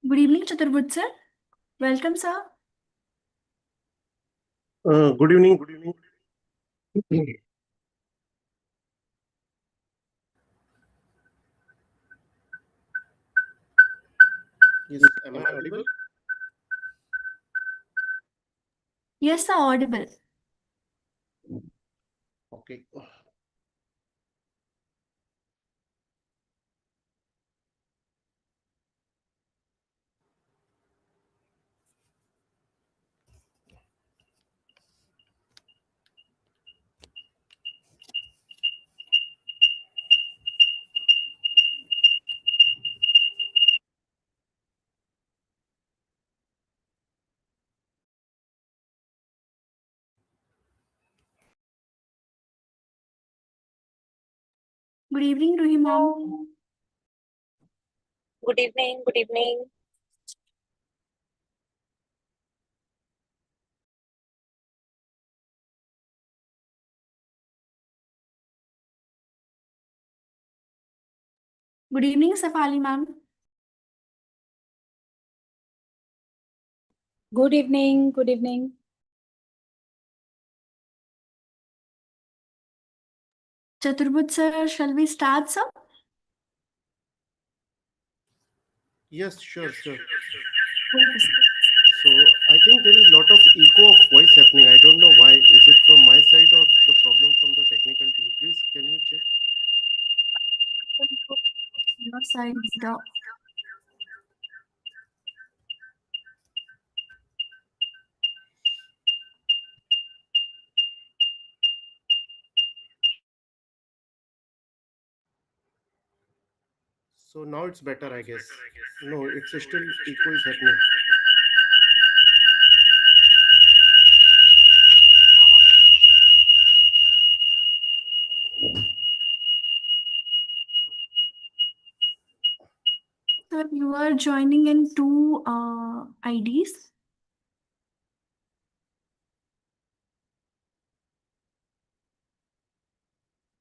Good evening, Chaturbhuj sir. Welcome, sir. Good evening. Good evening. Yes, am I audible? Yes, sir, audible. Okay. Good evening, Ruhi ma'am. Good evening. Good evening. Good evening, Safali ma'am. Good evening. Good evening. Chaturbhuj sir, shall we start, sir? Yes, sure. Okay, sir. So I think there is a lot of echo of voice happening. I don't know why. Is it from my side or the problem from the technical team? Please, can you check? Your side, the So now it's better, I guess. No, it's still echo is happening. sir, you are joining in two IDs.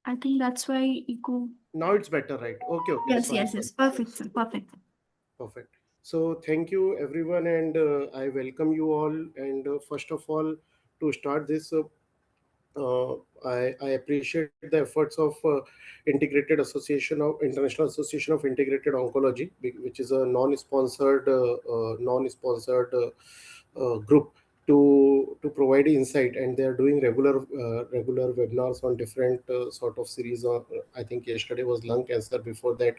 I think that's why echo. Now it's better, right? Okay. Yes, Sorry. yes. Perfect, sir. Perfect. Perfect. So thank you everyone, and I welcome you all. And first of all, to start this, uh, I appreciate the efforts of International Association of Integrated Oncology, which is a non-sponsored group to provide insight, and they are doing regular webinars on different sort of series. I think yesterday was lung cancer. Before that,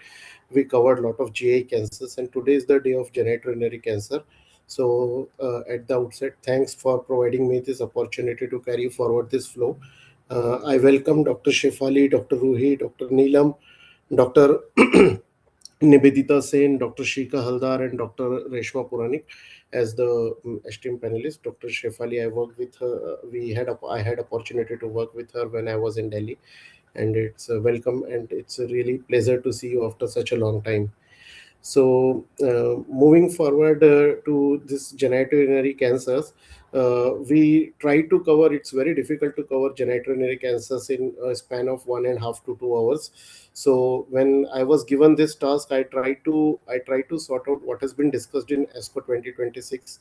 we covered a lot of GI cancers, and today is the day of genitourinary cancer. So, at the outset, thanks for providing me this opportunity to carry forward this flow. I welcome Dr. Shefali, Dr. Ruhi, Dr. Neelam, Dr. Nivedita Sen, Dr. Shika Haldar, and Dr. Reshma Puranik as the esteemed panelists. Dr. Shefali, I worked with her. I had opportunity to work with her when I was in Delhi, and it's welcome, and it's a really pleasure to see you after such a long time. So, moving forward to this genitourinary cancers, we try to cover. It's very difficult to cover genitourinary cancers in a span of 1.5 to 2 hours. So, when I was given this task, I try to sort out what has been discussed in ESCO 2026,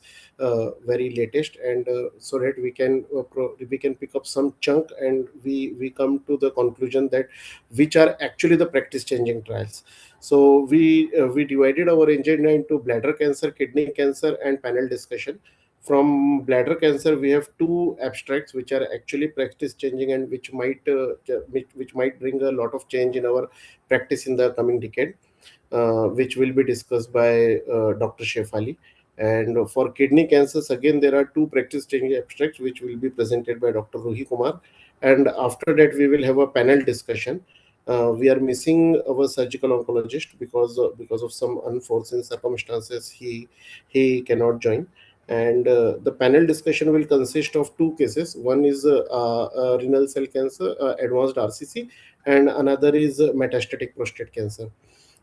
very latest, and so that we can pick up some chunk, and we come to the conclusion that which are actually the practice changing trials. So we divided our agenda into bladder cancer, kidney cancer, and panel discussion. From bladder cancer, we have two abstracts which are actually practice changing, and which might bring a lot of change in our practice in the coming decade, which will be discussed by Dr. Shefali. And for kidney cancers, again, there are two practice changing abstracts which will be presented by Dr. Ruhi Kumar. And after that, we will have a panel discussion. We are missing our surgical oncologist because of some unforeseen circumstances. He cannot join. And the panel discussion will consist of two cases. One is renal cell cancer, advanced RCC, and another is metastatic prostate cancer.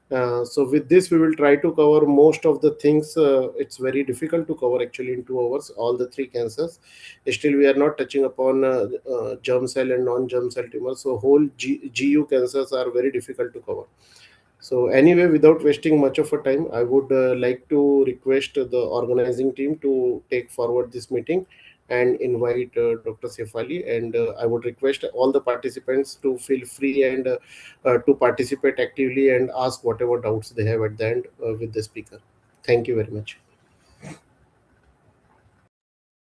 So with this, we will try to cover most of the things. It's very difficult to cover actually in 2 hours all the three cancers. Still, we are not touching upon germ cell and non-germ cell tumors. So whole GU cancers are very difficult to cover. So anyway, without wasting much of a time, I would like to request the organizing team to take forward this meeting and invite Dr. Sefali. And I would request all the participants to feel free and to participate actively and ask whatever doubts they have at the end with the speaker. Thank you very much.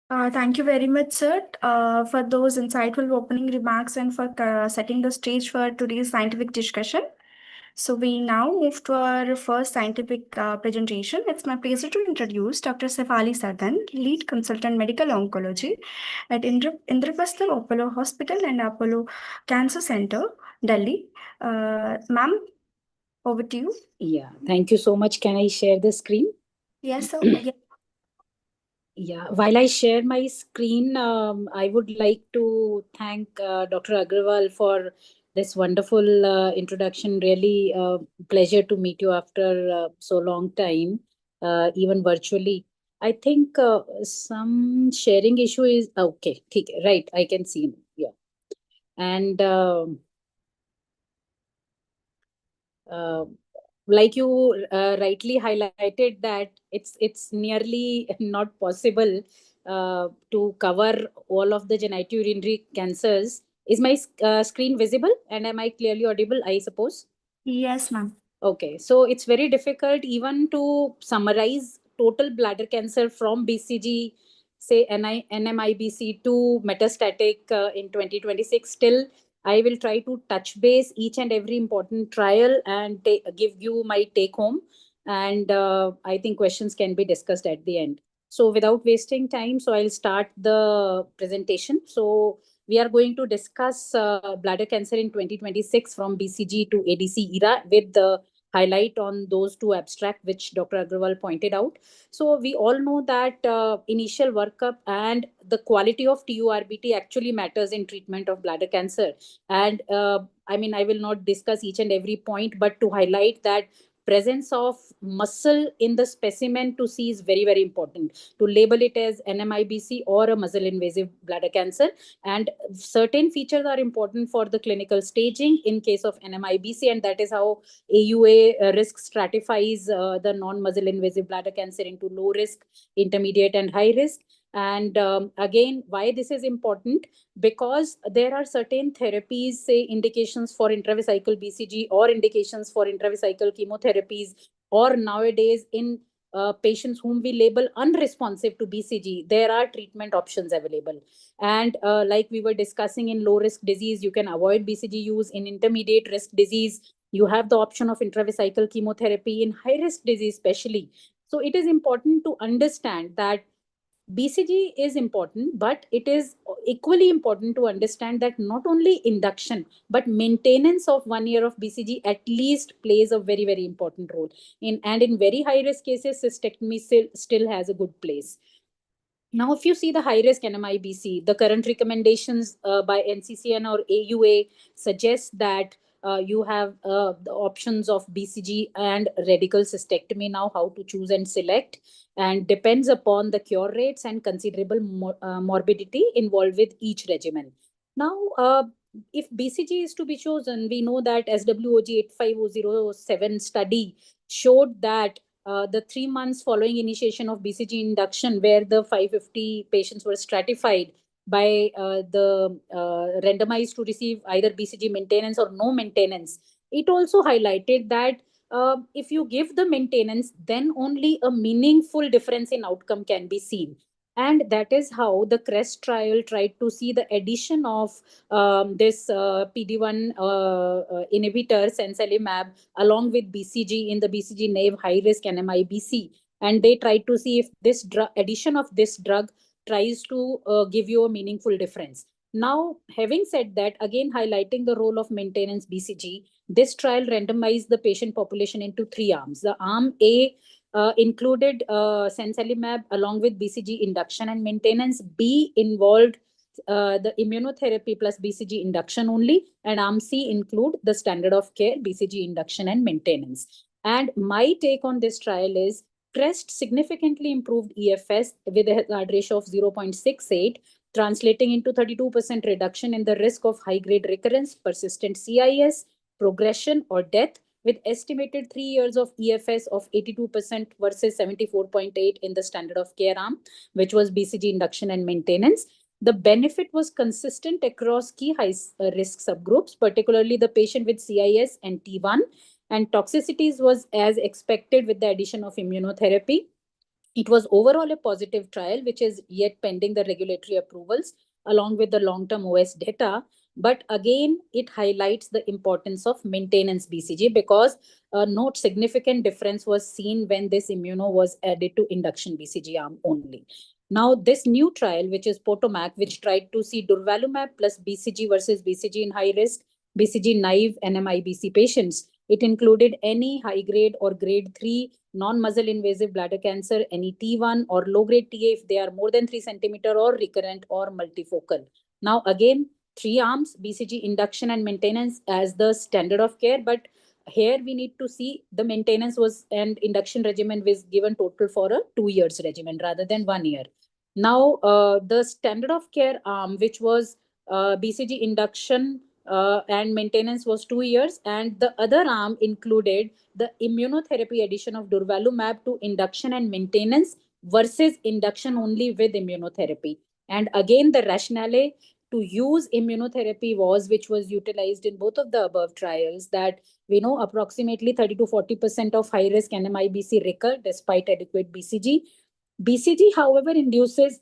Thank you very much, sir, for those insightful opening remarks and for setting the stage for today's scientific discussion. So we now move to our first scientific presentation. It's my pleasure to introduce Dr. Sefali Sardan, Lead Consultant Medical Oncology at Indraprastha Apollo Hospital and Apollo Cancer Center, Delhi. Ma'am, over to you. Yeah, thank you so much. Can I share the screen? Yes, sir. Yeah. Yeah, while I share my screen, I would like to thank Dr. Agrawal for this wonderful introduction. Really pleasure to meet you after so long time, even virtually. I think some sharing issue is okay. Right, I can see. Yeah, and uh, like you rightly highlighted that it's nearly not possible to cover all of the genitourinary cancers. Is my screen visible and am I clearly audible, I suppose? Yes, ma'am. Okay, so it's very difficult even to summarize total bladder cancer from BCG, say NMIBC to metastatic in 2026. Still, I will try to touch base each and every important trial and give you my take home. And I think questions can be discussed at the end. So, without wasting time, so I'll start the presentation. So, we are going to discuss bladder cancer in 2026 from BCG to ADC era with the highlight on those two abstract which Dr. Agrawal pointed out. So we all know that initial workup and the quality of TURBT actually matters in treatment of bladder cancer. And I mean, I will not discuss each and every point, but to highlight that presence of muscle in the specimen to see is very, very important. To label it as NMIBC or a muscle invasive bladder cancer, and certain features are important for the clinical staging in case of NMIBC, and that is how AUA risk stratifies the non-muscle invasive bladder cancer into low risk, intermediate, and high risk. And again, why this is important? Because there are certain therapies, say indications for intravesical BCG or indications for intravesical chemotherapies, or nowadays in patients whom we label unresponsive to BCG, there are treatment options available. And like we were discussing, in low risk disease, you can avoid BCG use. In intermediate risk disease, you have the option of intravesical chemotherapy. In high risk disease especially, so it is important to understand that BCG is important, but it is equally important to understand that not only induction but maintenance of 1 year of BCG at least plays a very, very important role. In very high risk cases, cystectomy still has a good place. Now, if you see the high risk NMIBC, the current recommendations by NCCN or AUA suggest that you have the options of BCG and radical cystectomy. Now, how to choose and select, and depends upon the cure rates and considerable morbidity involved with each regimen. Now, if BCG is to be chosen, we know that SWOG 85007 study showed that the 3 months following initiation of BCG induction, where the 550 patients were stratified by the randomized to receive either BCG maintenance or no maintenance, it also highlighted that if you give the maintenance, then only a meaningful difference in outcome can be seen. And that is how the CREST trial tried to see the addition of this PD-1 inhibitor, senselimab, along with BCG in the BCG naive high risk NMIBC. And they tried to see if this addition of this drug tries to give you a meaningful difference. Now, having said that, again highlighting the role of maintenance BCG, this trial randomized the patient population into three arms. The arm A included senselimab along with BCG induction and maintenance. B involved the immunotherapy plus BCG induction only, and arm C include the standard of care BCG induction and maintenance. And my take on this trial is CREST significantly improved EFS with a hazard ratio of 0.68, translating into 32% reduction in the risk of high grade recurrence, persistent CIS, progression, or death with estimated 3 years of EFS of 82% versus 74.8 in the standard of care arm, which was BCG induction and maintenance. The benefit was consistent across key high risk subgroups, particularly the patient with CIS and T1, and toxicities was as expected with the addition of immunotherapy. It was overall a positive trial, which is yet pending the regulatory approvals along with the long-term OS data. But again, it highlights the importance of maintenance BCG because no significant difference was seen when this immuno was added to induction BCG arm only. Now, this new trial, which is Potomac, which tried to see durvalumab plus BCG versus BCG in high risk, BCG naive NMIBC patients. It included any high grade or grade 3 non-muscle invasive bladder cancer, any T1 or low-grade TA if they are more than 3 centimeter or recurrent or multifocal. Now, again, 3 arms, BCG induction and maintenance as the standard of care, but here we need to see the maintenance was and induction regimen was given total for a 2 years regimen rather than 1 year. Now, the standard of care arm, which was BCG induction and maintenance was 2 years, and the other arm included the immunotherapy addition of durvalumab to induction and maintenance versus induction only with immunotherapy. And again, the rationale to use immunotherapy was, which was utilized in both of the above trials, that we know approximately 30 to 40% of high risk NMIBC recur despite adequate BCG. BCG, however, induces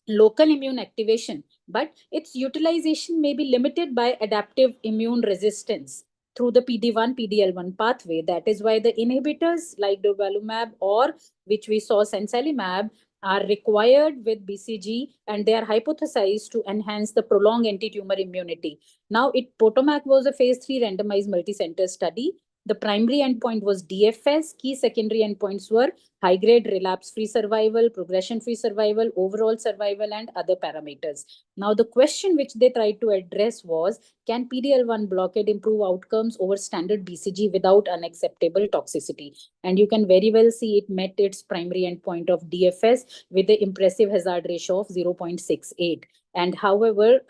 local immune activation, but its utilization may be limited by adaptive immune resistance through the PD-1, PD-L1 pathway. That is why the inhibitors like durvalumab or which we saw sensalimab are required with BCG, and they are hypothesized to enhance the prolonged anti-tumor immunity. Now, Potomac was a phase 3 randomized multicenter study. The primary endpoint was DFS. Key secondary endpoints were high-grade relapse-free survival, progression-free survival, overall survival, and other parameters. Now, the question which they tried to address was, can PD-L1 blockade improve outcomes over standard BCG without unacceptable toxicity? And you can very well see it met its primary endpoint of DFS with the impressive hazard ratio of 0.68. And however,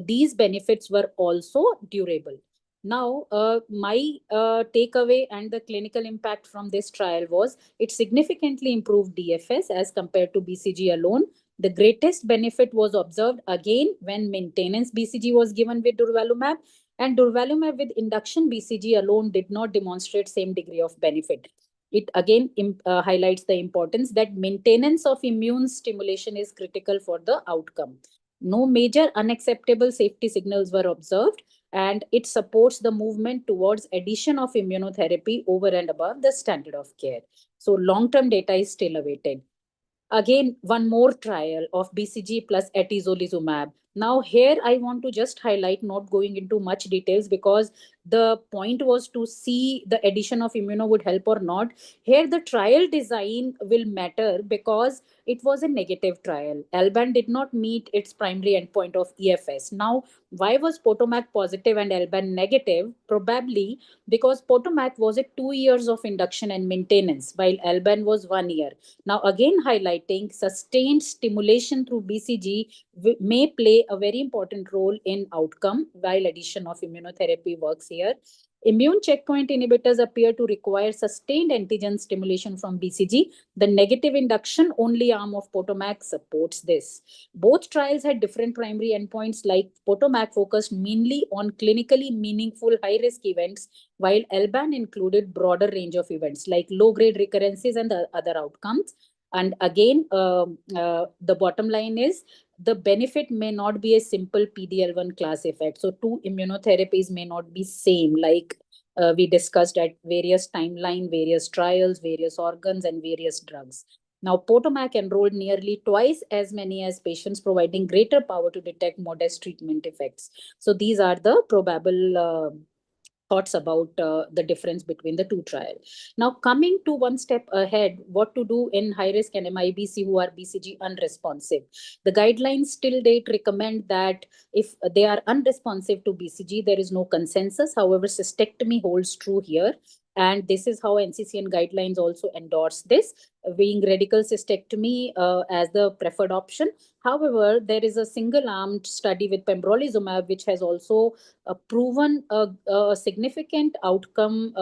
these benefits were also durable. Now, my takeaway and the clinical impact from this trial was it significantly improved DFS as compared to BCG alone. The greatest benefit was observed again when maintenance BCG was given with durvalumab, and durvalumab with induction BCG alone did not demonstrate same degree of benefit. It again highlights the importance that maintenance of immune stimulation is critical for the outcome. No major unacceptable safety signals were observed, and it supports the movement towards addition of immunotherapy over and above the standard of care. So long-term data is still awaited. Again, one more trial of BCG plus atezolizumab. Now here I want to just highlight, not going into much details because the point was to see the addition of immuno would help or not. Here the trial design will matter because it was a negative trial. Alban did not meet its primary endpoint of EFS. Now, why was Potomac positive and Alban negative? Probably because Potomac was at 2 years of induction and maintenance, while Alban was 1 year. Now, again, highlighting sustained stimulation through BCG may play a very important role in outcome, while addition of immunotherapy works here. Immune checkpoint inhibitors appear to require sustained antigen stimulation from BCG. The negative induction only arm of Potomac supports this. Both trials had different primary endpoints, like Potomac focused mainly on clinically meaningful high-risk events, while Alban included broader range of events like low-grade recurrences and the other outcomes. And again, the bottom line is the benefit may not be a simple PD-L1 class effect. So two immunotherapies may not be same, like we discussed at various timeline, various trials, various organs, and various drugs. Now, Potomac enrolled nearly twice as many as patients, providing greater power to detect modest treatment effects. So these are the probable thoughts about the difference between the two trials. Now, coming to one step ahead, what to do in high-risk NMIBC who are BCG unresponsive. The guidelines till date recommend that if they are unresponsive to BCG, there is no consensus. However, cystectomy holds true here. And this is how NCCN guidelines also endorse this, being radical cystectomy as the preferred option. However, there is a single-armed study with pembrolizumab, which has also proven a significant outcome,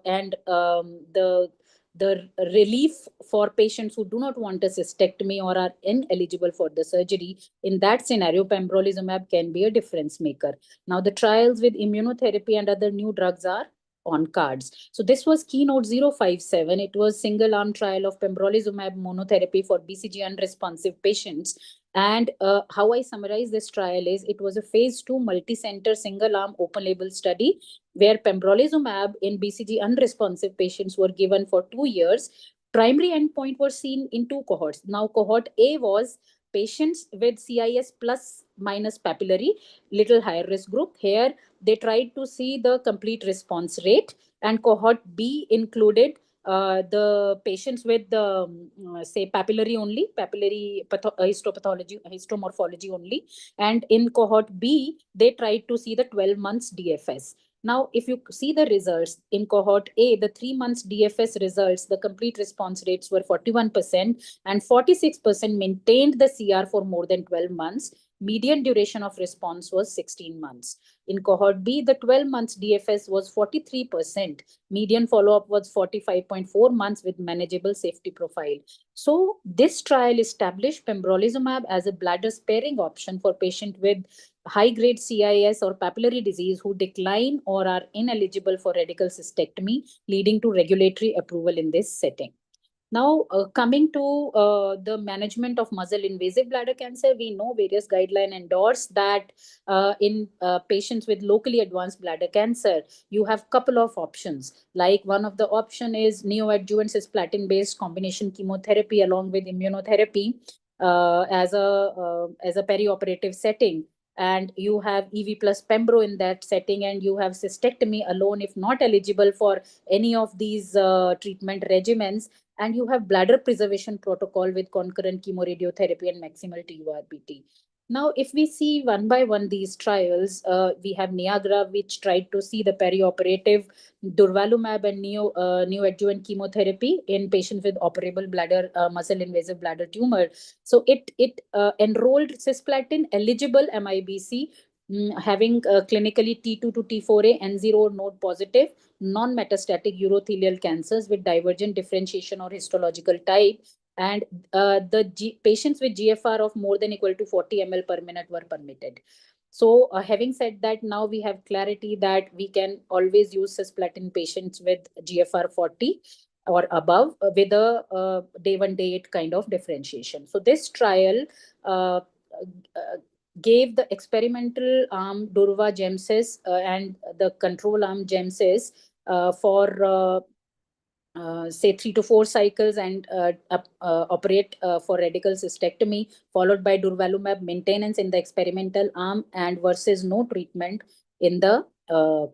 and the relief for patients who do not want a cystectomy or are ineligible for the surgery. In that scenario, pembrolizumab can be a difference maker. Now, the trials with immunotherapy and other new drugs are on cards. So this was Keynote 057. It was single arm trial of pembrolizumab monotherapy for BCG unresponsive patients. And how I summarize this trial is it was a phase 2 multi-center single arm open label study where pembrolizumab in BCG unresponsive patients were given for 2 years. Primary endpoint were seen in two cohorts. Now, cohort A was patients with CIS plus minus papillary, little higher risk group. Here, they tried to see the complete response rate, and cohort B included the patients with the say papillary only, histopathology, histomorphology only, and in cohort B they tried to see the 12 months DFS. Now, if you see the results in cohort A, the 3 months DFS results, the complete response rates were 41% and 46% maintained the CR for more than 12 months. Median duration of response was 16 months. In cohort B, the 12 months DFS was 43%. Median follow-up was 45.4 months with manageable safety profile. So this trial established pembrolizumab as a bladder sparing option for patients with high-grade CIS or papillary disease who decline or are ineligible for radical cystectomy, leading to regulatory approval in this setting. Now, coming to the management of muscle invasive bladder cancer, we know various guidelines endorse that in patients with locally advanced bladder cancer, you have couple of options. Like one of the option is neoadjuvant cisplatin-based combination chemotherapy along with immunotherapy as a perioperative setting. And you have EV plus pembro in that setting, and you have cystectomy alone if not eligible for any of these treatment regimens, and you have bladder preservation protocol with concurrent chemoradiotherapy and maximal TURBT. Now, if we see one by one these trials, we have Niagara, which tried to see the perioperative durvalumab and neoadjuvant chemotherapy in patients with operable bladder muscle invasive bladder tumor. So it enrolled cisplatin eligible MIBC, having clinically T2 to T4A N0 node positive non-metastatic urothelial cancers with divergent differentiation or histological type, and patients with GFR of more than equal to 40 ml per minute were permitted. So having said that, now we have clarity that we can always use cisplatin patients with GFR 40 or above with a day 1 day 8 kind of differentiation. So this trial uh, gave the experimental arm Durva Gemcis and the control arm Gemcis for say 3 to 4 cycles and operate for radical cystectomy, followed by durvalumab maintenance in the experimental arm and versus no treatment in the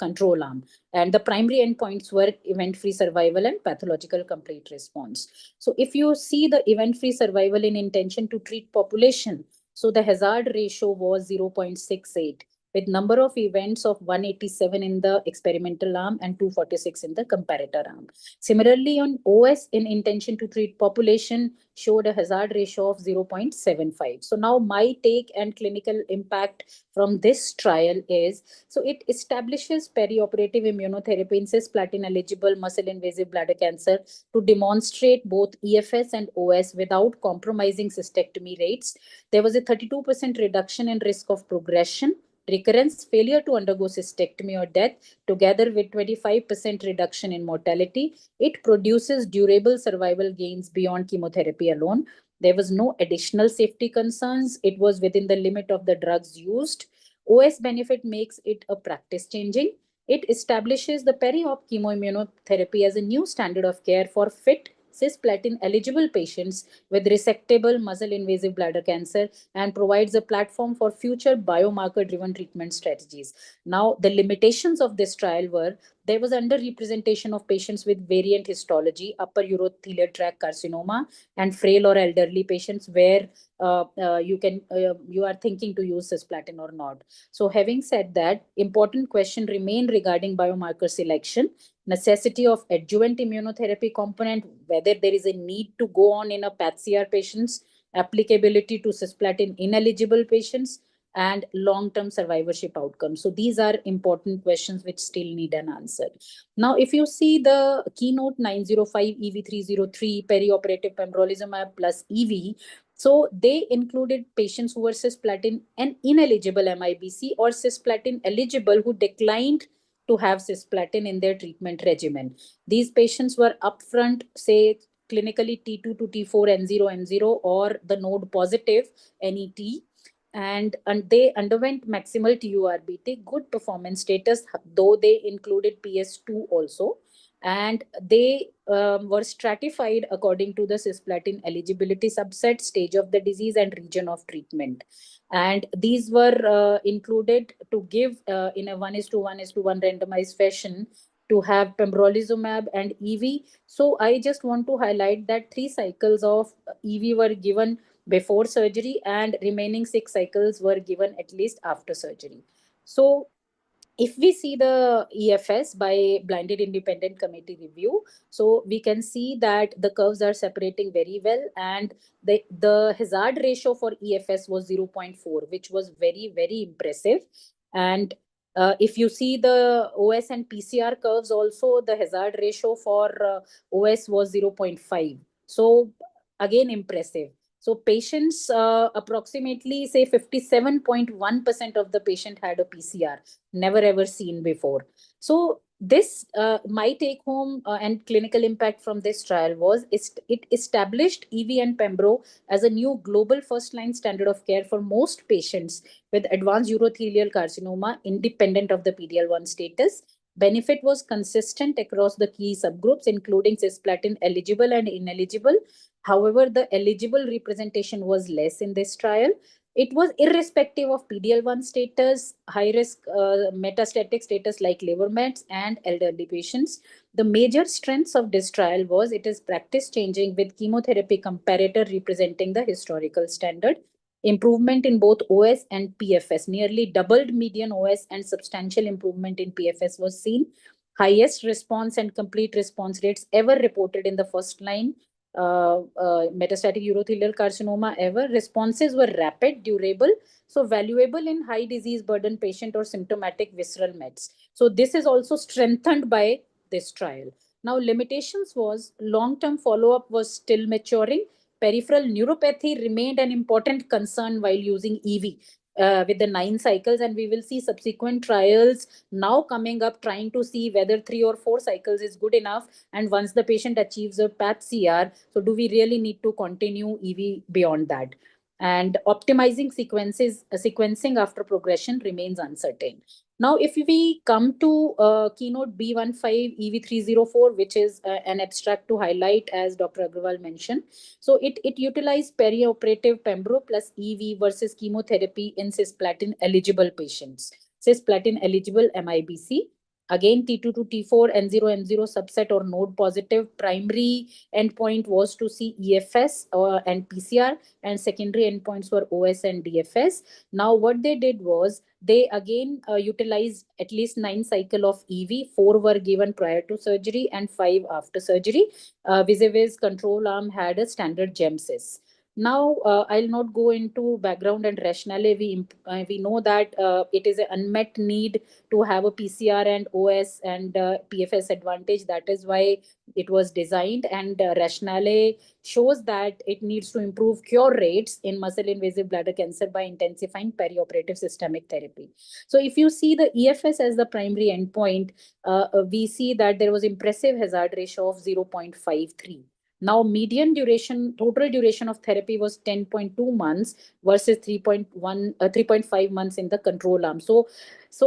control arm. And the primary endpoints were event-free survival and pathological complete response. So if you see the event-free survival in intention to treat population, so the hazard ratio was 0.68 with number of events of 187 in the experimental arm and 246 in the comparator arm. Similarly, on OS in intention to treat population showed a hazard ratio of 0.75. So now my take and clinical impact from this trial is, so it establishes perioperative immunotherapy in cisplatin eligible muscle invasive bladder cancer to demonstrate both EFS and OS without compromising cystectomy rates. There was a 32% reduction in risk of progression, recurrence, failure to undergo cystectomy or death, together with 25% reduction in mortality. It produces durable survival gains beyond chemotherapy alone. There was no additional safety concerns. It was within the limit of the drugs used. OS benefit makes it a practice changing. It establishes the peri-op chemoimmunotherapy as a new standard of care for fit cisplatin eligible patients with resectable muscle invasive bladder cancer and provides a platform for future biomarker driven treatment strategies. Now, the limitations of this trial were there was underrepresentation of patients with variant histology, upper urothelial tract carcinoma, and frail or elderly patients where you are thinking to use cisplatin or not. So having said that, important question remain regarding biomarker selection, necessity of adjuvant immunotherapy component, whether there is a need to go on in a PATCR patients, applicability to cisplatin ineligible patients, and long-term survivorship outcomes. So these are important questions which still need an answer. Now, if you see the keynote 905 EV303 perioperative pembrolizumab plus EV, so they included patients who were cisplatin and ineligible MIBC or cisplatin eligible who declined to have cisplatin in their treatment regimen. These patients were upfront, say, clinically T2 to T4 N0 N0 or the node positive NET, and they underwent maximal TURBT, good performance status, though they included PS2 also. And they were stratified according to the cisplatin eligibility subset, stage of the disease, and region of treatment. And these were included to give in a 1:1:1 randomized fashion to have pembrolizumab and EV. So I just want to highlight that 3 cycles of EV were given before surgery and remaining 6 cycles were given at least after surgery. So if we see the EFS by blinded independent committee review, so we can see that the curves are separating very well, and the hazard ratio for EFS was 0.4, which was very, very impressive. And if you see the OS and PCR curves also, the hazard ratio for OS was 0.5. So again, impressive. So patients, approximately say 57.1% of the patient had a PCR, never ever seen before. So this, my take home and clinical impact from this trial was it established EV and Pembro as a new global first line standard of care for most patients with advanced urothelial carcinoma, independent of the PDL1 status. Benefit was consistent across the key subgroups, including cisplatin eligible and ineligible. However, the eligible representation was less in this trial. It was irrespective of PDL1 status, high risk metastatic status like liver mets, and elderly patients. The major strengths of this trial was it is practice changing with chemotherapy comparator representing the historical standard. Improvement in both OS and PFS, nearly doubled median OS and substantial improvement in PFS was seen. Highest response and complete response rates ever reported in the first line metastatic urothelial carcinoma ever. Responses were rapid, durable, so valuable in high disease burden patient or symptomatic visceral mets. So this is also strengthened by this trial. Now, limitations was long-term follow-up was still maturing. Peripheral neuropathy remained an important concern while using EV. With the 9 cycles, and we will see subsequent trials now coming up trying to see whether 3 or 4 cycles is good enough, and once the patient achieves a PAT-CR, so do we really need to continue EV beyond that? And optimizing sequencing after progression remains uncertain. Now, if we come to keynote B15 EV304, which is an abstract to highlight, as Dr. Agrawal mentioned. So it utilized perioperative Pembro plus EV versus chemotherapy in cisplatin eligible patients. Cisplatin eligible MIBC. Again, T2 to T4 N0 N0 subset or node positive. Primary endpoint was to see EFS and PCR, and secondary endpoints were OS and DFS. Now, what they did was they again utilized at least 9 cycle of EV. 4 were given prior to surgery and 5 after surgery. Vis-a-vis control arm had a standard GemCis. Now, I'll not go into background and rationale. We know that it is an unmet need to have a PCR and OS and PFS advantage. That is why it was designed, and rationale shows that it needs to improve cure rates in muscle invasive bladder cancer by intensifying perioperative systemic therapy. So if you see the EFS as the primary endpoint, we see that there was impressive hazard ratio of 0.53. Now, median duration, total duration of therapy was 10.2 months versus 3.5 months in the control arm. So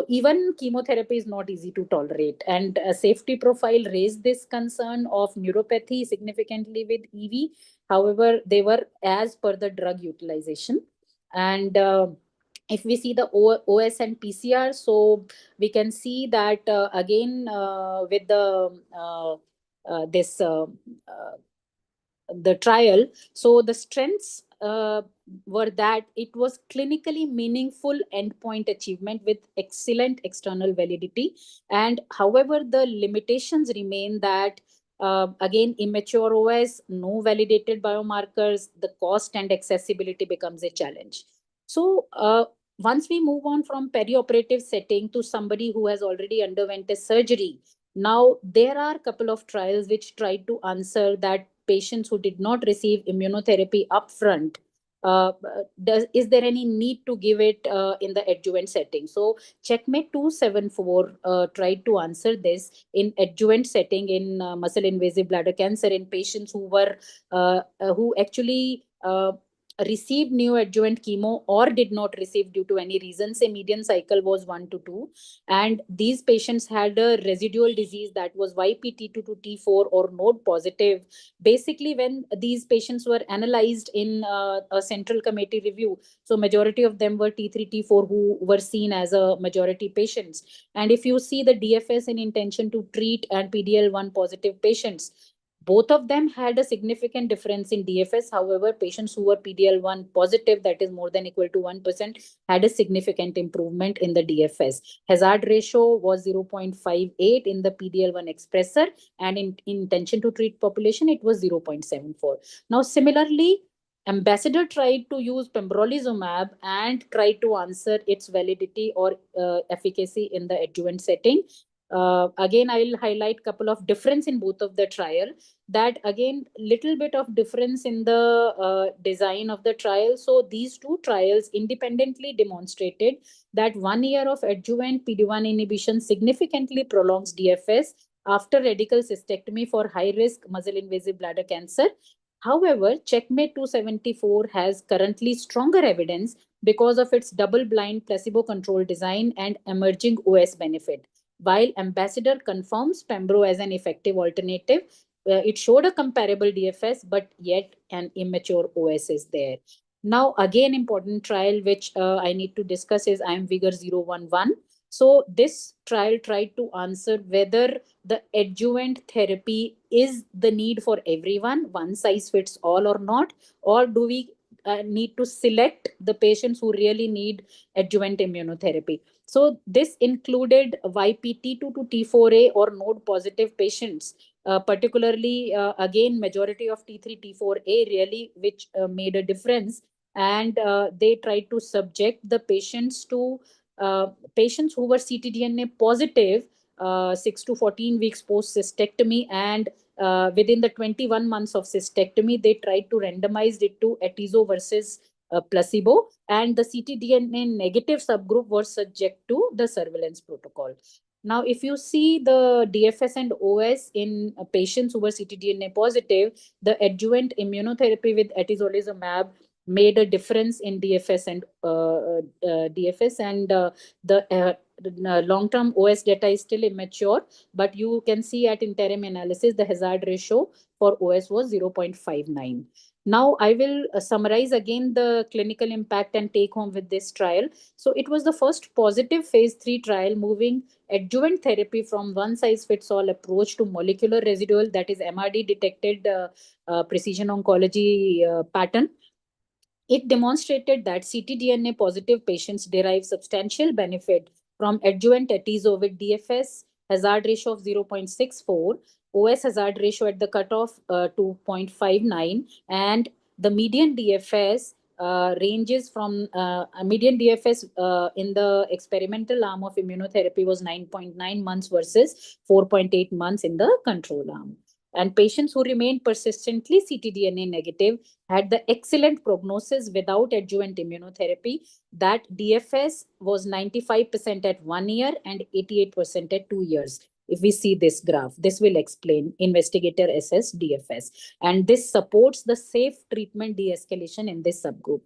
even chemotherapy is not easy to tolerate. And a safety profile raised this concern of neuropathy significantly with EV. However, they were as per the drug utilization. And if we see the OS and PCR, so we can see that again with the this the trial. So the strengths were that it was clinically meaningful endpoint achievement with excellent external validity. And however, the limitations remain that again, immature OS, no validated biomarkers, the cost and accessibility becomes a challenge. So once we move on from perioperative setting to somebody who has already underwent a surgery, now there are a couple of trials which try to answer that patients who did not receive immunotherapy upfront, is there any need to give it in the adjuvant setting? So Checkmate 274 tried to answer this in adjuvant setting in muscle invasive bladder cancer in patients who actually received neoadjuvant chemo or did not receive due to any reason. Say median cycle was 1 to 2, and these patients had a residual disease that was YPT2 to T4 or node positive. Basically, when these patients were analyzed in a central committee review, so majority of them were T3 T4 who were seen as a majority patients. And if you see the DFS in intention to treat and PDL1 positive patients, both of them had a significant difference in DFS. However, patients who were PDL1 positive, that is more than equal to 1%, had a significant improvement in the DFS. Hazard ratio was 0.58 in the PDL1 expressor, and in intention to treat population, it was 0.74. Now, similarly, Ambassador tried to use pembrolizumab and tried to answer its validity or efficacy in the adjuvant setting. Again, I will highlight couple of difference in both of the trial. That again, little bit of difference in the design of the trial. So these two trials independently demonstrated that 1 year of adjuvant PD-1 inhibition significantly prolongs DFS after radical cystectomy for high-risk muscle-invasive bladder cancer. However, Checkmate 274 has currently stronger evidence because of its double-blind placebo-controlled design and emerging OS benefit. While Ambassador confirms Pembro as an effective alternative, it showed a comparable DFS, but yet an immature OS is there. Now, again, important trial which I need to discuss is IMvigor 011. So this trial tried to answer whether the adjuvant therapy is the need for everyone, one size fits all or not, or do we need to select the patients who really need adjuvant immunotherapy. So this included YPT2 to T4A or node positive patients, particularly again majority of T3 T4A really, which made a difference. And they tried to subject the patients to patients who were ctDNA positive 6 to 14 weeks post cystectomy, and within the 21 months of cystectomy, they tried to randomize it to atezo versus placebo, and the ctDNA negative subgroup was subject to the surveillance protocol. Now, if you see the DFS and OS in patients who were ctDNA positive, the adjuvant immunotherapy with atezolizumab made a difference in DFS and DFS, and the long-term OS data is still immature, but you can see at interim analysis, the hazard ratio for OS was 0.59. Now, I will summarize again the clinical impact and take home with this trial. So it was the first positive phase 3 trial moving adjuvant therapy from one size fits all approach to molecular residual, that is MRD detected precision oncology pattern. It demonstrated that ctDNA positive patients derive substantial benefit from adjuvant atezo with DFS hazard ratio of 0.64, OS hazard ratio at the cutoff 2.59, and the median DFS ranges from median DFS in the experimental arm of immunotherapy was 9.9 months versus 4.8 months in the control arm. And patients who remained persistently ctDNA negative had the excellent prognosis without adjuvant immunotherapy. That DFS was 95% at 1 year and 88% at 2 years. If we see this graph, this will explain investigator assessed DFS. And this supports the safe treatment de-escalation in this subgroup.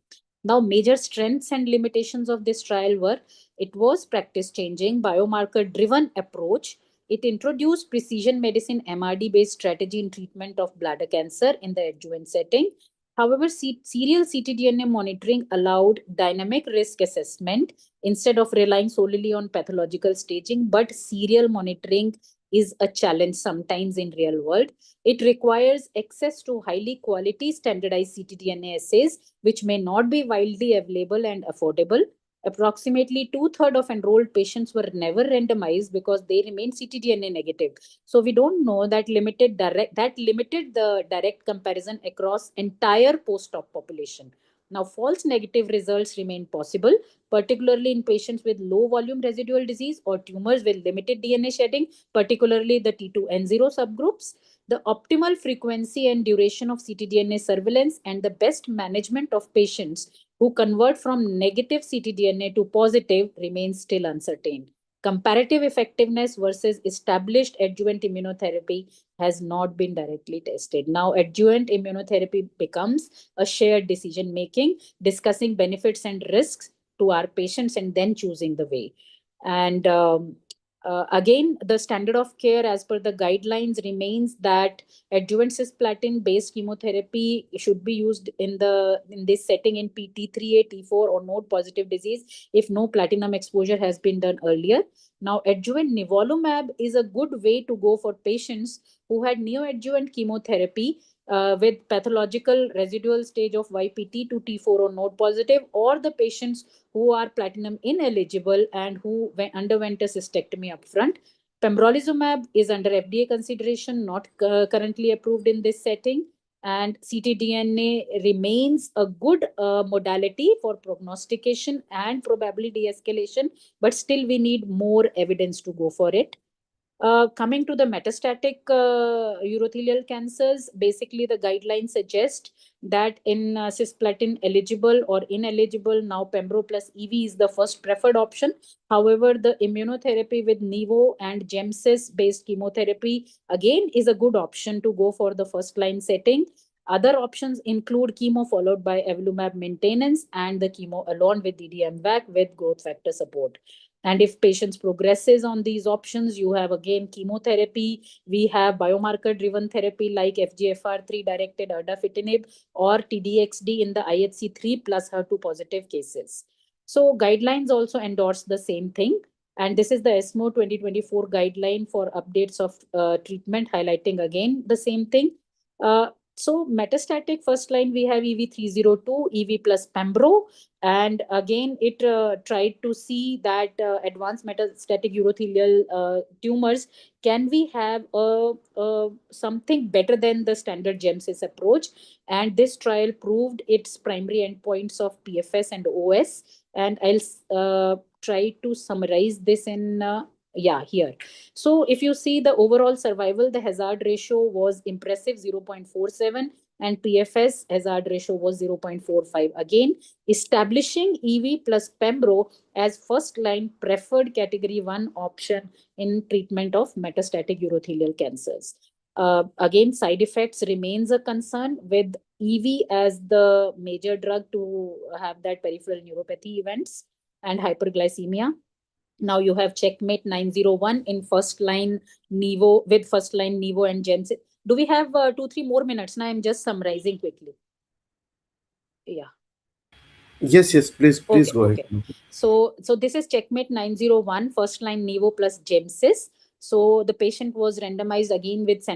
Now, major strengths and limitations of this trial were it was practice changing, biomarker driven approach. It introduced precision medicine MRD based strategy in treatment of bladder cancer in the adjuvant setting. However, serial ctDNA monitoring allowed dynamic risk assessment instead of relying solely on pathological staging, but serial monitoring is a challenge sometimes in real world. It requires access to highly quality standardized ctDNA assays, which may not be widely available and affordable. Approximately two-thirds of enrolled patients were never randomized because they remained ctDNA negative. So we don't know that limited the direct comparison across entire post-op population. Now, false negative results remain possible, particularly in patients with low volume residual disease or tumors with limited DNA shedding, particularly the T2N0 subgroups. The optimal frequency and duration of ctDNA surveillance and the best management of patients who convert from negative ctDNA to positive remains still uncertain. Comparative effectiveness versus established adjuvant immunotherapy has not been directly tested. Now, adjuvant immunotherapy becomes a shared decision making, discussing benefits and risks to our patients and then choosing the way. And again, the standard of care as per the guidelines remains that adjuvant cisplatin based chemotherapy should be used in this setting in PT3A, T4 or node positive disease if no platinum exposure has been done earlier. Now, adjuvant nivolumab is a good way to go for patients who had neoadjuvant chemotherapy with pathological residual stage of YPT to T4 or node positive, or the patients who are platinum ineligible and who underwent a cystectomy upfront. Pembrolizumab is under FDA consideration, not currently approved in this setting. And ctDNA remains a good modality for prognostication and probability escalation, but still we need more evidence to go for it. Coming to the metastatic urothelial cancers, basically the guidelines suggest that in cisplatin eligible or ineligible, now Pembro plus EV is the first preferred option. However, the immunotherapy with Nivo and Gemcis based chemotherapy again is a good option to go for the first line setting. Other options include chemo followed by avelumab maintenance and the chemo alone with DDM-VAC with growth factor support. And if patients progresses on these options, you have again chemotherapy. We have biomarker driven therapy like FGFR3 directed erdafitinib or TDXD in the IHC3 plus HER2 positive cases. So guidelines also endorse the same thing. And this is the ESMO 2024 guideline for updates of treatment, highlighting again the same thing. So metastatic first line, we have EV302, EV plus Pembro. And again, it tried to see that advanced metastatic urothelial tumors, can we have something better than the standard GEMSIS approach? And this trial proved its primary endpoints of PFS and OS. And I'll try to summarize this in here. So if you see the overall survival, the hazard ratio was impressive 0.47 and PFS hazard ratio was 0.45. Again, establishing EV plus Pembro as first line preferred category 1 option in treatment of metastatic urothelial cancers. Again, side effects remains a concern with EV as the major drug to have that peripheral neuropathy events and hyperglycemia. Now you have checkmate 901 in first line Nivo with first line Nivo and Gems. Do we have 2-3 more minutes? Now I'm just summarizing quickly. Yeah. Yes, please Okay, go ahead. okay. So this is checkmate 901, first line Nivo plus Gemcis. So the patient was randomized again with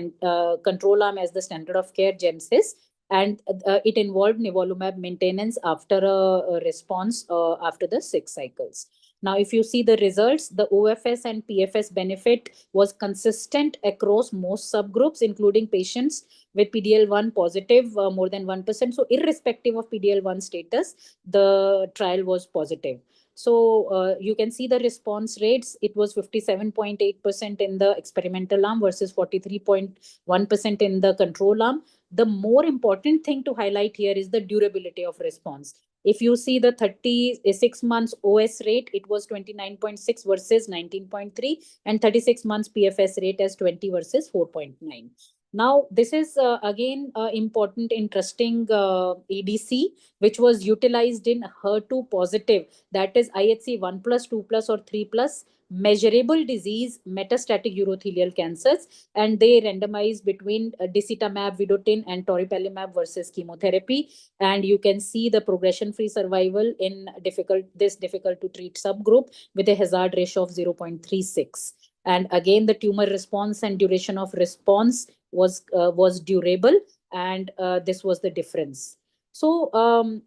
control arm as the standard of care Gemcis, and it involved nivolumab maintenance after a response after the 6 cycles. Now, if you see the results, the OFS and PFS benefit was consistent across most subgroups, including patients with PDL1 positive more than 1%. So irrespective of PDL1 status, the trial was positive. So you can see the response rates. It was 57.8% in the experimental arm versus 43.1% in the control arm. The more important thing to highlight here is the durability of response. If you see the 36 months OS rate, it was 29.6 versus 19.3, and 36 months PFS rate as 20 versus 4.9. Now, this is again important, interesting ADC, which was utilized in HER2 positive, that is IHC 1 plus, 2 plus, or 3 plus measurable disease metastatic urothelial cancers, and they randomized between disitamab vedotin and toripalimab versus chemotherapy. And you can see the progression free survival in difficult to treat subgroup with a hazard ratio of 0.36. And again, the tumor response and duration of response was durable, and this was the difference. So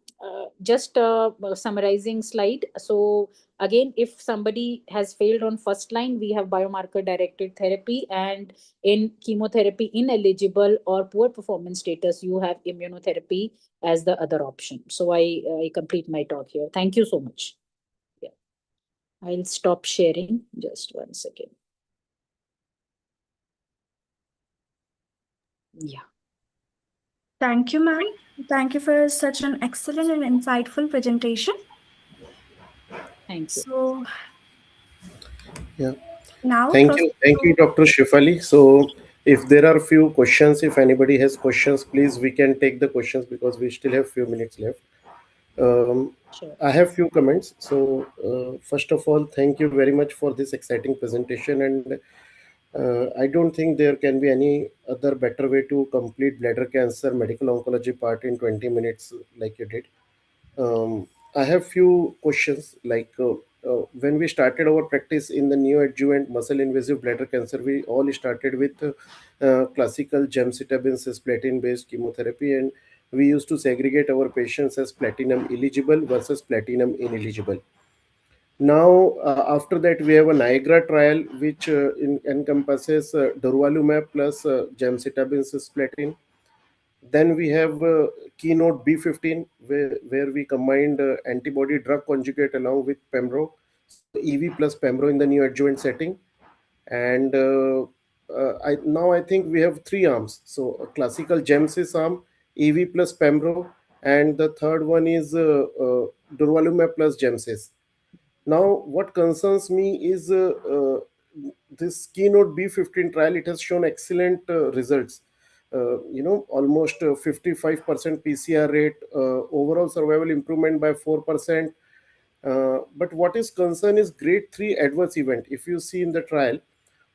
just summarizing slide. So again, if somebody has failed on first line, we have biomarker directed therapy, and in chemotherapy ineligible or poor performance status, you have immunotherapy as the other option. So I complete my talk here. Thank you so much. Yeah, I'll stop sharing just 1 second. Yeah. Thank you, ma'am. Thank you for such an excellent and insightful presentation. Thank you. So Yeah. now Thank you, Dr. Shifali. So, if there are few questions, if anybody has questions, please we can take the questions because we still have few minutes left. Sure. I have few comments. So, first of all, thank you very much for this exciting presentation, and I don't think there can be any other better way to complete bladder cancer medical oncology part in 20 minutes like you did. I have few questions like when we started our practice in the neoadjuvant muscle invasive bladder cancer, we all started with classical gemcitabine cisplatin based chemotherapy, and we used to segregate our patients as platinum eligible versus platinum ineligible. Now, after that, we have a Niagara trial which encompasses durvalumab plus gemcitabine cisplatin. Then we have Keynote B15, where we combined antibody drug conjugate along with Pembro, so EV plus Pembro in the neoadjuvant setting. And now I think we have three arms. So a classical Gemcis arm, EV plus Pembro, and the third one is durvalumab plus Gemcis. Now, what concerns me is this Keynote B15 trial. It has shown excellent results. Almost 55% PCR rate, overall survival improvement by 4%. But what is concern is grade 3 adverse event. If you see in the trial,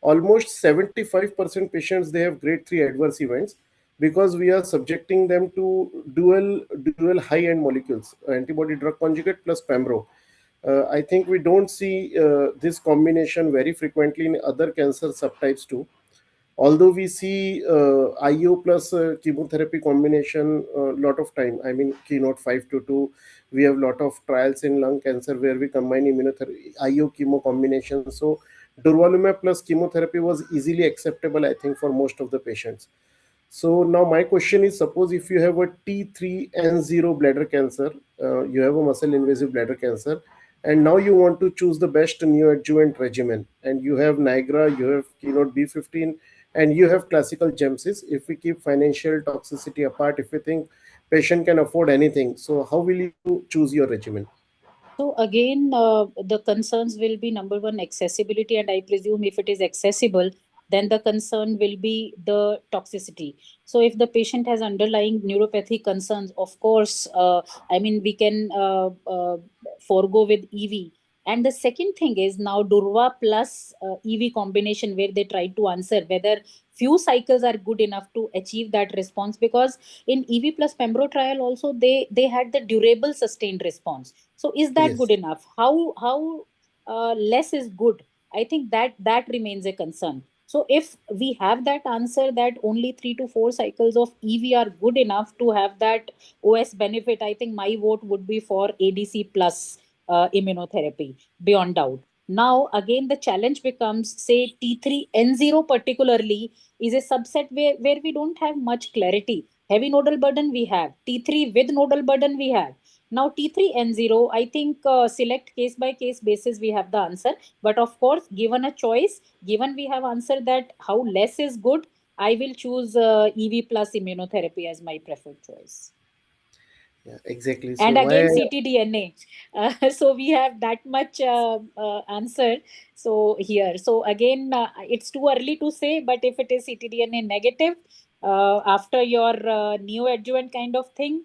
almost 75% patients they have grade 3 adverse events because we are subjecting them to dual high end molecules, antibody drug conjugate plus Pembro. I think we don't see this combination very frequently in other cancer subtypes too. Although we see IO plus chemotherapy combination a lot of time. I mean, Keynote 522, we have lot of trials in lung cancer where we combine immunotherapy, IO chemo combination. So durvalumab plus chemotherapy was easily acceptable, I think, for most of the patients. So now my question is, suppose if you have a T3N0 bladder cancer, you have a muscle invasive bladder cancer, and now you want to choose the best neoadjuvant regimen, and you have Niagara, you have Keynote B15, and you have classical Gemcis. If we keep financial toxicity apart, if we think patient can afford anything, so how will you choose your regimen? So again, the concerns will be number one, accessibility, and I presume if it is accessible, then the concern will be the toxicity. So if the patient has underlying neuropathy concerns, of course, I mean we can forego with EV. And the second thing is now Durva plus EV combination, where they try to answer whether few cycles are good enough to achieve that response, because in EV plus Pembro trial also they had the durable sustained response. So is that good Yes. enough? How less is good? I think that remains a concern. So if we have that answer that only 3 to 4 cycles of EV are good enough to have that OS benefit, I think my vote would be for ADC plus immunotherapy beyond doubt. Now again the challenge becomes, say T3N0 particularly is a subset where we don't have much clarity. Heavy nodal burden we have, T3 with nodal burden we have. Now T3N0, I think select case by case basis we have the answer. But of course, given a choice, given we have answered that how less is good, I will choose EV plus immunotherapy as my preferred choice. Yeah, exactly. So And why? again ctDNA. So we have that much answer. So here, so again, it's too early to say, but if it is ctDNA negative after your neoadjuvant kind of thing,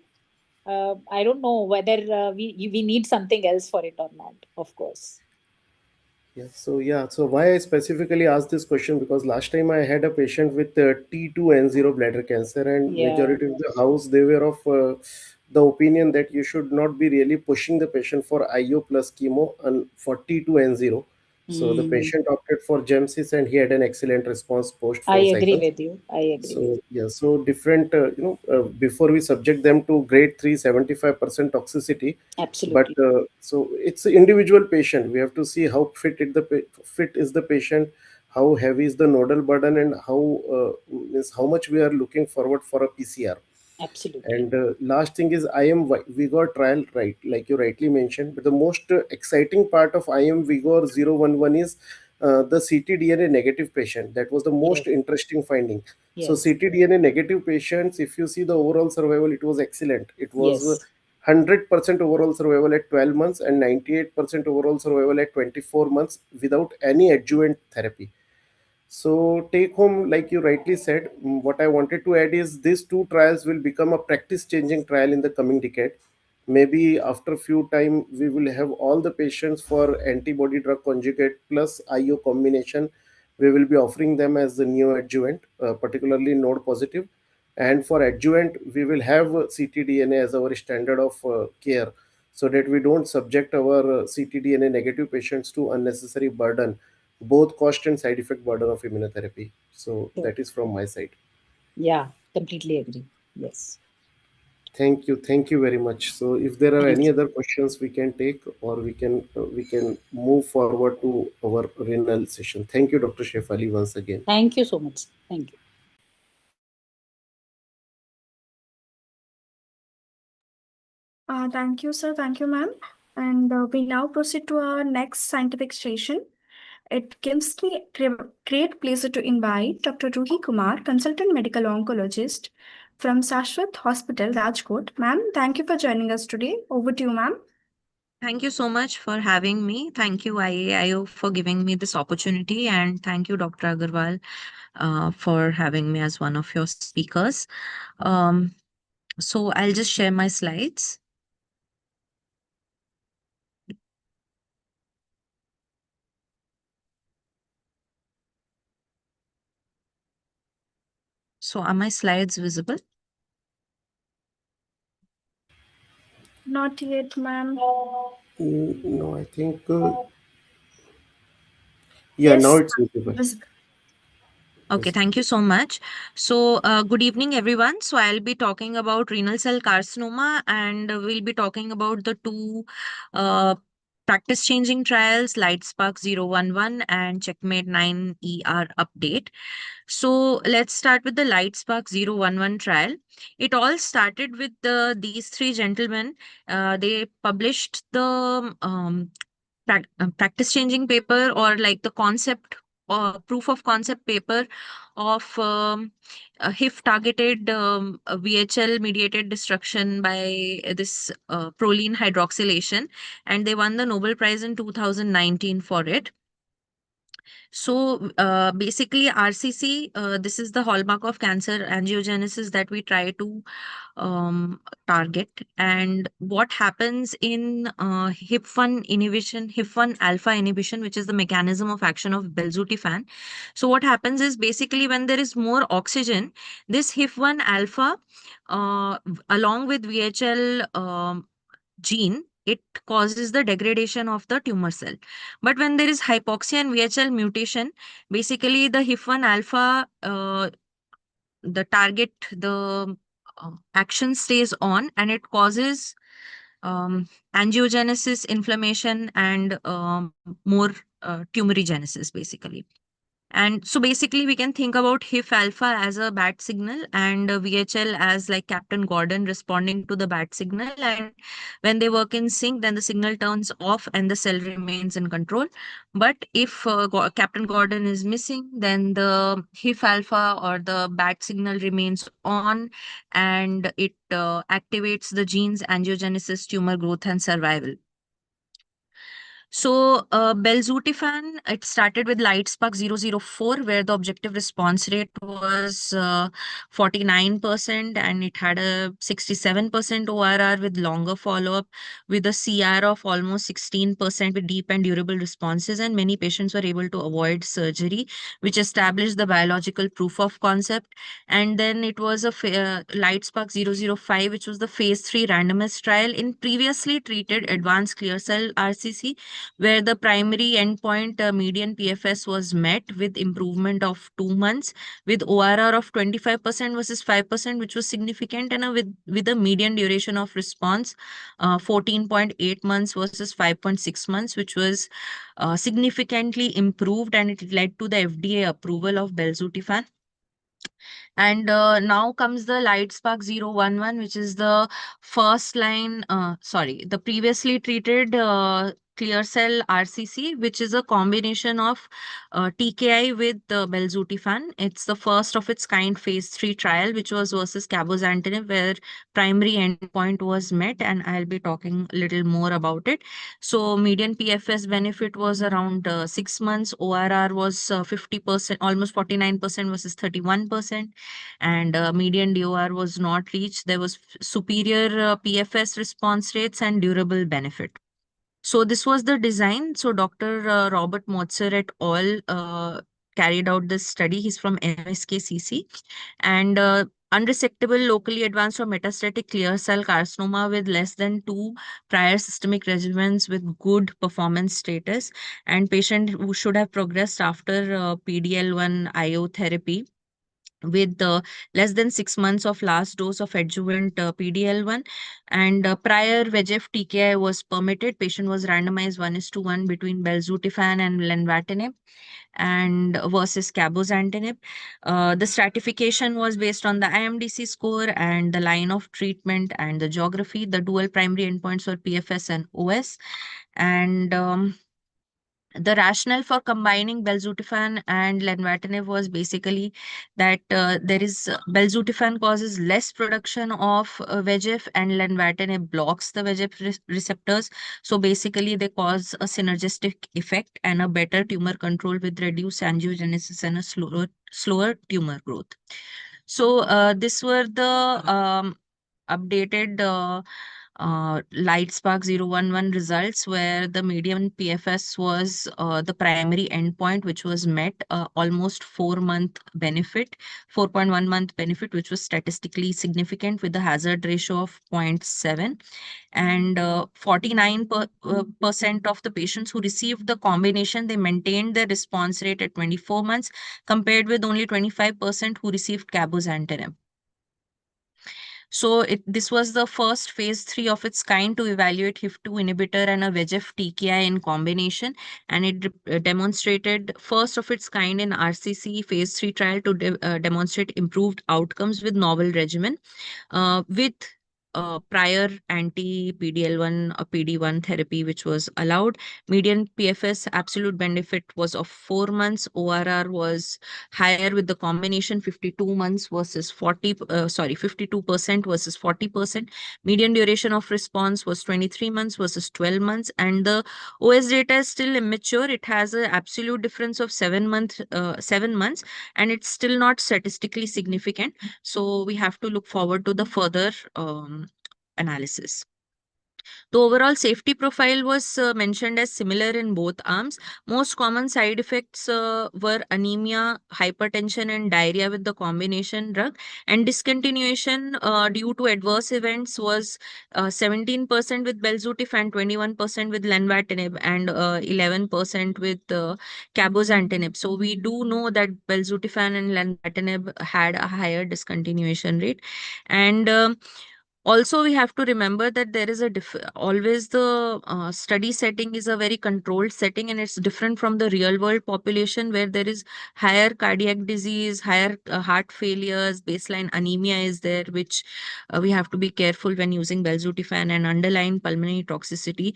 I don't know whether we need something else for it or not, of course. So why I specifically asked this question, because last time I had a patient with T2N0 bladder cancer, and Yeah. majority of the house they were of the opinion that you should not be really pushing the patient for IO plus chemo and for T2N0. So the Hmm. patient opted for GemCis and he had an excellent response post I four agree cycles. with you. I agree with So yeah, so different, before we subject them to grade 3 75% toxicity, you. but Absolutely. so it's an individual patient. We have to see how fit is the patient, how heavy is the nodal burden, and how means how much we are looking forward for a PCR. Absolutely. And last thing is Vigor trial, right? Like you rightly mentioned. But the most exciting part of IM Vigor 011 is the ctDNA negative patient. That was the Yes. most interesting finding. So Yes. ctDNA negative patients, if you see the overall survival, it was excellent. It was Yes. 100% overall survival at 12 months and 98% overall survival at 24 months without any adjuvant therapy. So, take home, like you rightly said, what I wanted to add is these two trials will become a practice changing trial in the coming decade. Maybe after a few time, we will have all the patients for antibody drug conjugate plus IO combination. We will be offering them as the neoadjuvant, particularly node positive. And for adjuvant, we will have ctDNA as our standard of care, so that we don't subject our ctDNA negative patients to unnecessary burden, both cost and side effect burden of immunotherapy. So Sure. that is from my side. Yeah, completely agree. Yes. Thank you very much. So if there are Thank any you. other questions, we can take, or we can move forward to our renal session. Thank you, Dr. Shefali, once again. Thank you so much. Thank you. Thank you, sir. Thank you, ma'am. And we now proceed to our next scientific session. It gives me great pleasure to invite Dr. Ruhi Kumar, consultant medical oncologist from Sashwat Hospital, Rajkot. Ma'am, thank you for joining us today. Over to you, ma'am. Thank you so much for having me. Thank you, IAIO, for giving me this opportunity. And thank you, Dr. Agarwal, for having me as one of your speakers. Um, so I'll just share my slides. So are my slides visible? Not yet, ma'am. No, I think, yeah, now Yes, it's visible. visible. Okay, Yes. thank you so much. So, good evening, everyone. So, I'll be talking about renal cell carcinoma, and we'll be talking about the two uh, practice changing trials, LightSpark 011 and Checkmate 9 ER update. So, let's start with the LightSpark 011 trial. It all started with these three gentlemen. They published the practice changing paper, or like the concept or proof of concept paper of a HIF targeted VHL mediated destruction by this proline hydroxylation, and they won the Nobel Prize in 2019 for it. So basically, RCC, this is the hallmark of cancer angiogenesis that we try to target. And what happens in HIF1 inhibition, HIF1 alpha inhibition, which is the mechanism of action of belzutifan. So what happens is basically when there is more oxygen, this HIF1 alpha, along with VHL gene, it causes the degradation of the tumor cell. But when there is hypoxia and VHL mutation, basically the HIF1 alpha, the target, the action stays on, and it causes angiogenesis, inflammation, and more tumorigenesis, basically. And so basically, we can think about HIF alpha as a bat signal and VHL as like Captain Gordon responding to the bat signal. And when they work in sync, then the signal turns off and the cell remains in control. But if Captain Gordon is missing, then the HIF alpha or the bat signal remains on, and it activates the genes angiogenesis, tumor growth, and survival. So, belzutifan, it started with LightSpark 004, where the objective response rate was 49%, and it had a 67% ORR with longer follow-up, with a CR of almost 16% with deep and durable responses, and many patients were able to avoid surgery, which established the biological proof of concept. And then it was a LightSpark 005, which was the phase 3 randomized trial in previously treated advanced clear cell RCC, where the primary endpoint median PFS was met with improvement of 2 months, with ORR of 25% versus 5%, which was significant, and with a median duration of response 14.8 months versus 5.6 months, which was significantly improved, and it led to the FDA approval of belzutifan. And now comes the LightSpark 011, which is the the previously treated clear cell RCC, which is a combination of TKI with belzutifan. It's the first of its kind phase 3 trial, which was versus cabozantinib, where primary endpoint was met, and I'll be talking a little more about it. So median PFS benefit was around 6 months. ORR was 50%, almost 49% versus 31%, and median DOR was not reached. There was superior PFS response rates and durable benefit. So this was the design. So Dr. Robert Motzer et al. Carried out this study. He's from MSKCC, and unresectable, locally advanced or metastatic clear cell carcinoma with less than 2 prior systemic regimens with good performance status, and patient who should have progressed after PDL1 IO therapy with less than 6 months of last dose of adjuvant PDL1, and prior VEGF TKI was permitted. Patient was randomized 1:1 between belzutifan and lenvatinib and versus cabozantinib. The stratification was based on the IMDC score and the line of treatment and the geography. The dual primary endpoints were PFS and OS. And the rationale for combining belzutifan and lenvatinib was basically that belzutifan causes less production of VEGF, and lenvatinib blocks the VEGF receptors. So basically, they cause a synergistic effect and a better tumor control with reduced angiogenesis and a slower tumor growth. So this were the updated LightSpark 011 results, where the median PFS was the primary endpoint, which was met, almost 4-month benefit, 4.1-month benefit, which was statistically significant with a hazard ratio of 0.7. And 49% of the patients who received the combination, they maintained their response rate at 24 months, compared with only 25% who received cabozantinib. So this was the first phase 3 of its kind to evaluate HIF2 inhibitor and a VEGF TKI in combination, and it demonstrated first of its kind in RCC phase 3 trial to demonstrate improved outcomes with novel regimen with prior anti-PDL1 or PD1 therapy, which was allowed. Median PFS absolute benefit was of 4 months. ORR was higher with the combination, 52 months versus 52% versus 40%. Median duration of response was 23 months versus 12 months. And the OS data is still immature. It has an absolute difference of 7 months, and it's still not statistically significant. So we have to look forward to the further analysis. The overall safety profile was mentioned as similar in both arms. Most common side effects were anemia, hypertension, and diarrhea with the combination drug. And discontinuation due to adverse events was 17% with belzutifan, 21% with lenvatinib, and 11% with cabozantinib. So we do know that belzutifan and lenvatinib had a higher discontinuation rate. And Also, we have to remember that there is always the study setting is a very controlled setting, and it's different from the real world population where there is higher cardiac disease, higher heart failures, baseline anemia is there, which we have to be careful when using belzutifan, and underlying pulmonary toxicity.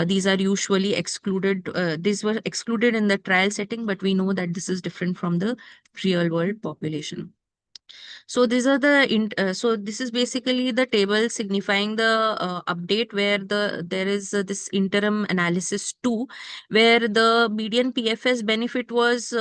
These are usually excluded. These were excluded in the trial setting, but we know that this is different from the real world population. So these are so this is basically the table signifying the update where there is this interim analysis 2, where the median PFS benefit was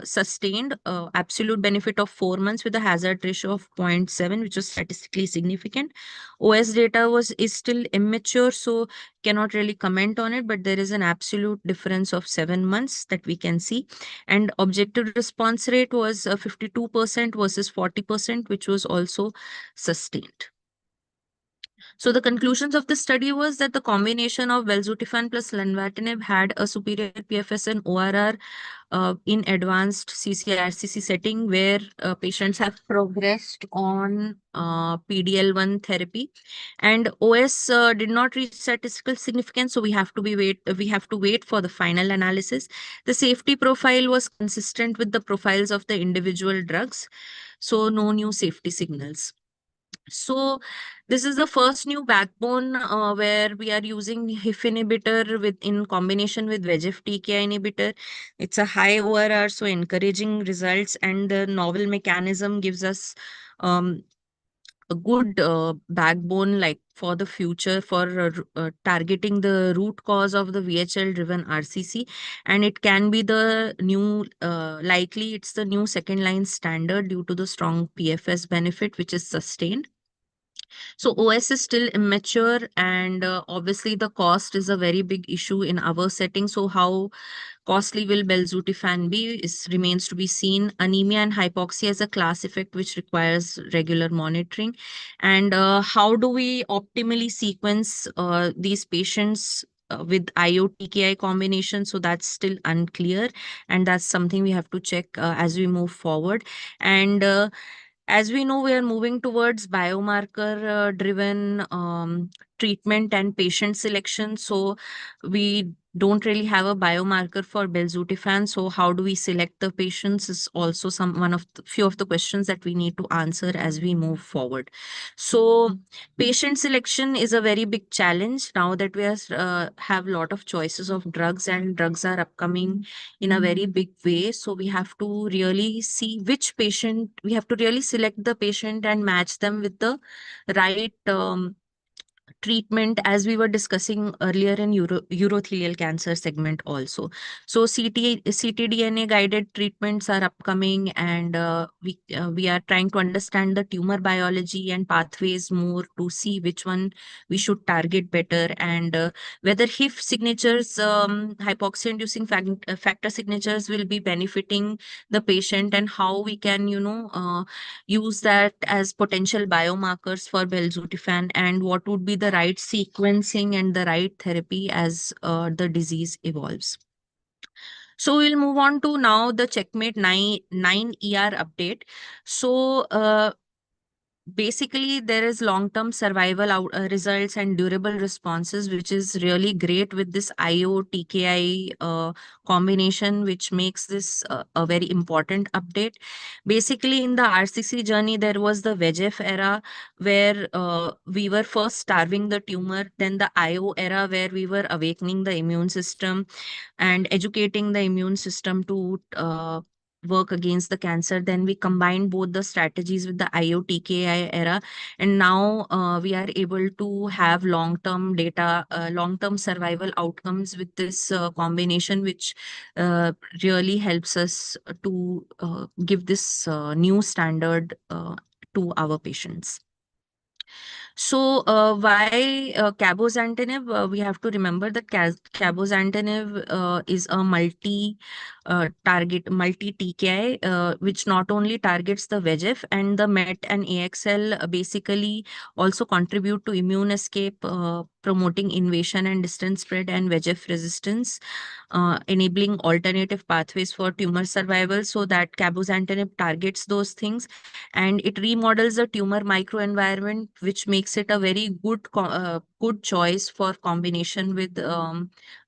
sustained, absolute benefit of 4 months with a hazard ratio of 0.7, which was statistically significant. OS data is still immature, so cannot really comment on it, but there is an absolute difference of 7 months that we can see. And objective response rate was 52% versus 40%, which was also sustained. So the conclusions of the study was that the combination of belzutifan plus lenvatinib had a superior PFS and ORR in advanced CCRCC setting where patients have progressed on PDL1 therapy, and OS did not reach statistical significance. So we have to wait for the final analysis. The safety profile was consistent with the profiles of the individual drugs, so no new safety signals. So this is the first new backbone where we are using HIF inhibitor in combination with VEGF TKI inhibitor. It's a high ORR, so encouraging results, and the novel mechanism gives us a good backbone like for the future for targeting the root cause of the VHL driven RCC, and it can be the new likely it's the new second line standard due to the strong PFS benefit which is sustained. So OS is still immature, and obviously the cost is a very big issue in our setting. So how costly will belzutifan be remains to be seen. Anemia and hypoxia is a class effect which requires regular monitoring. And how do we optimally sequence these patients with IO-TKI combination? So that's still unclear, and that's something we have to check as we move forward. And as we know, we are moving towards biomarker driven treatment and patient selection. So we don't really have a biomarker for belzutifan. So how do we select the patients is also one of the few of the questions that we need to answer as we move forward. So patient selection is a very big challenge now that we have a lot of choices of drugs, and drugs are upcoming in a very big way. So we have to really see which patient, we have to really select the patient and match them with the right treatment, as we were discussing earlier in urothelial cancer segment also. So ctDNA guided treatments are upcoming, and we are trying to understand the tumor biology and pathways more to see which one we should target better, and whether HIF signatures, hypoxia inducing factor signatures will be benefiting the patient, and how we can use that as potential biomarkers for belzutifan, and what would be the right sequencing and the right therapy as the disease evolves. So we'll move on to now the Checkmate 9ER update. So basically, there is long-term survival results and durable responses, which is really great with this IO-TKI combination, which makes this a very important update. Basically, in the RCC journey, there was the VEGF era where we were first starving the tumor, then the IO era where we were awakening the immune system and educating the immune system to work against the cancer. Then we combined both the strategies with the IO-TKI era, and now we are able to have long-term data, long-term survival outcomes with this combination, which really helps us to give this new standard to our patients. So why cabozantinib? We have to remember that cabozantinib is a multi-TKI, which not only targets the VEGF and the MET and AXL, basically also contribute to immune escape, promoting invasion and distance spread and VEGF resistance, enabling alternative pathways for tumor survival. So that cabozantinib targets those things, and it remodels the tumor microenvironment, which makes makes it a very good choice for combination with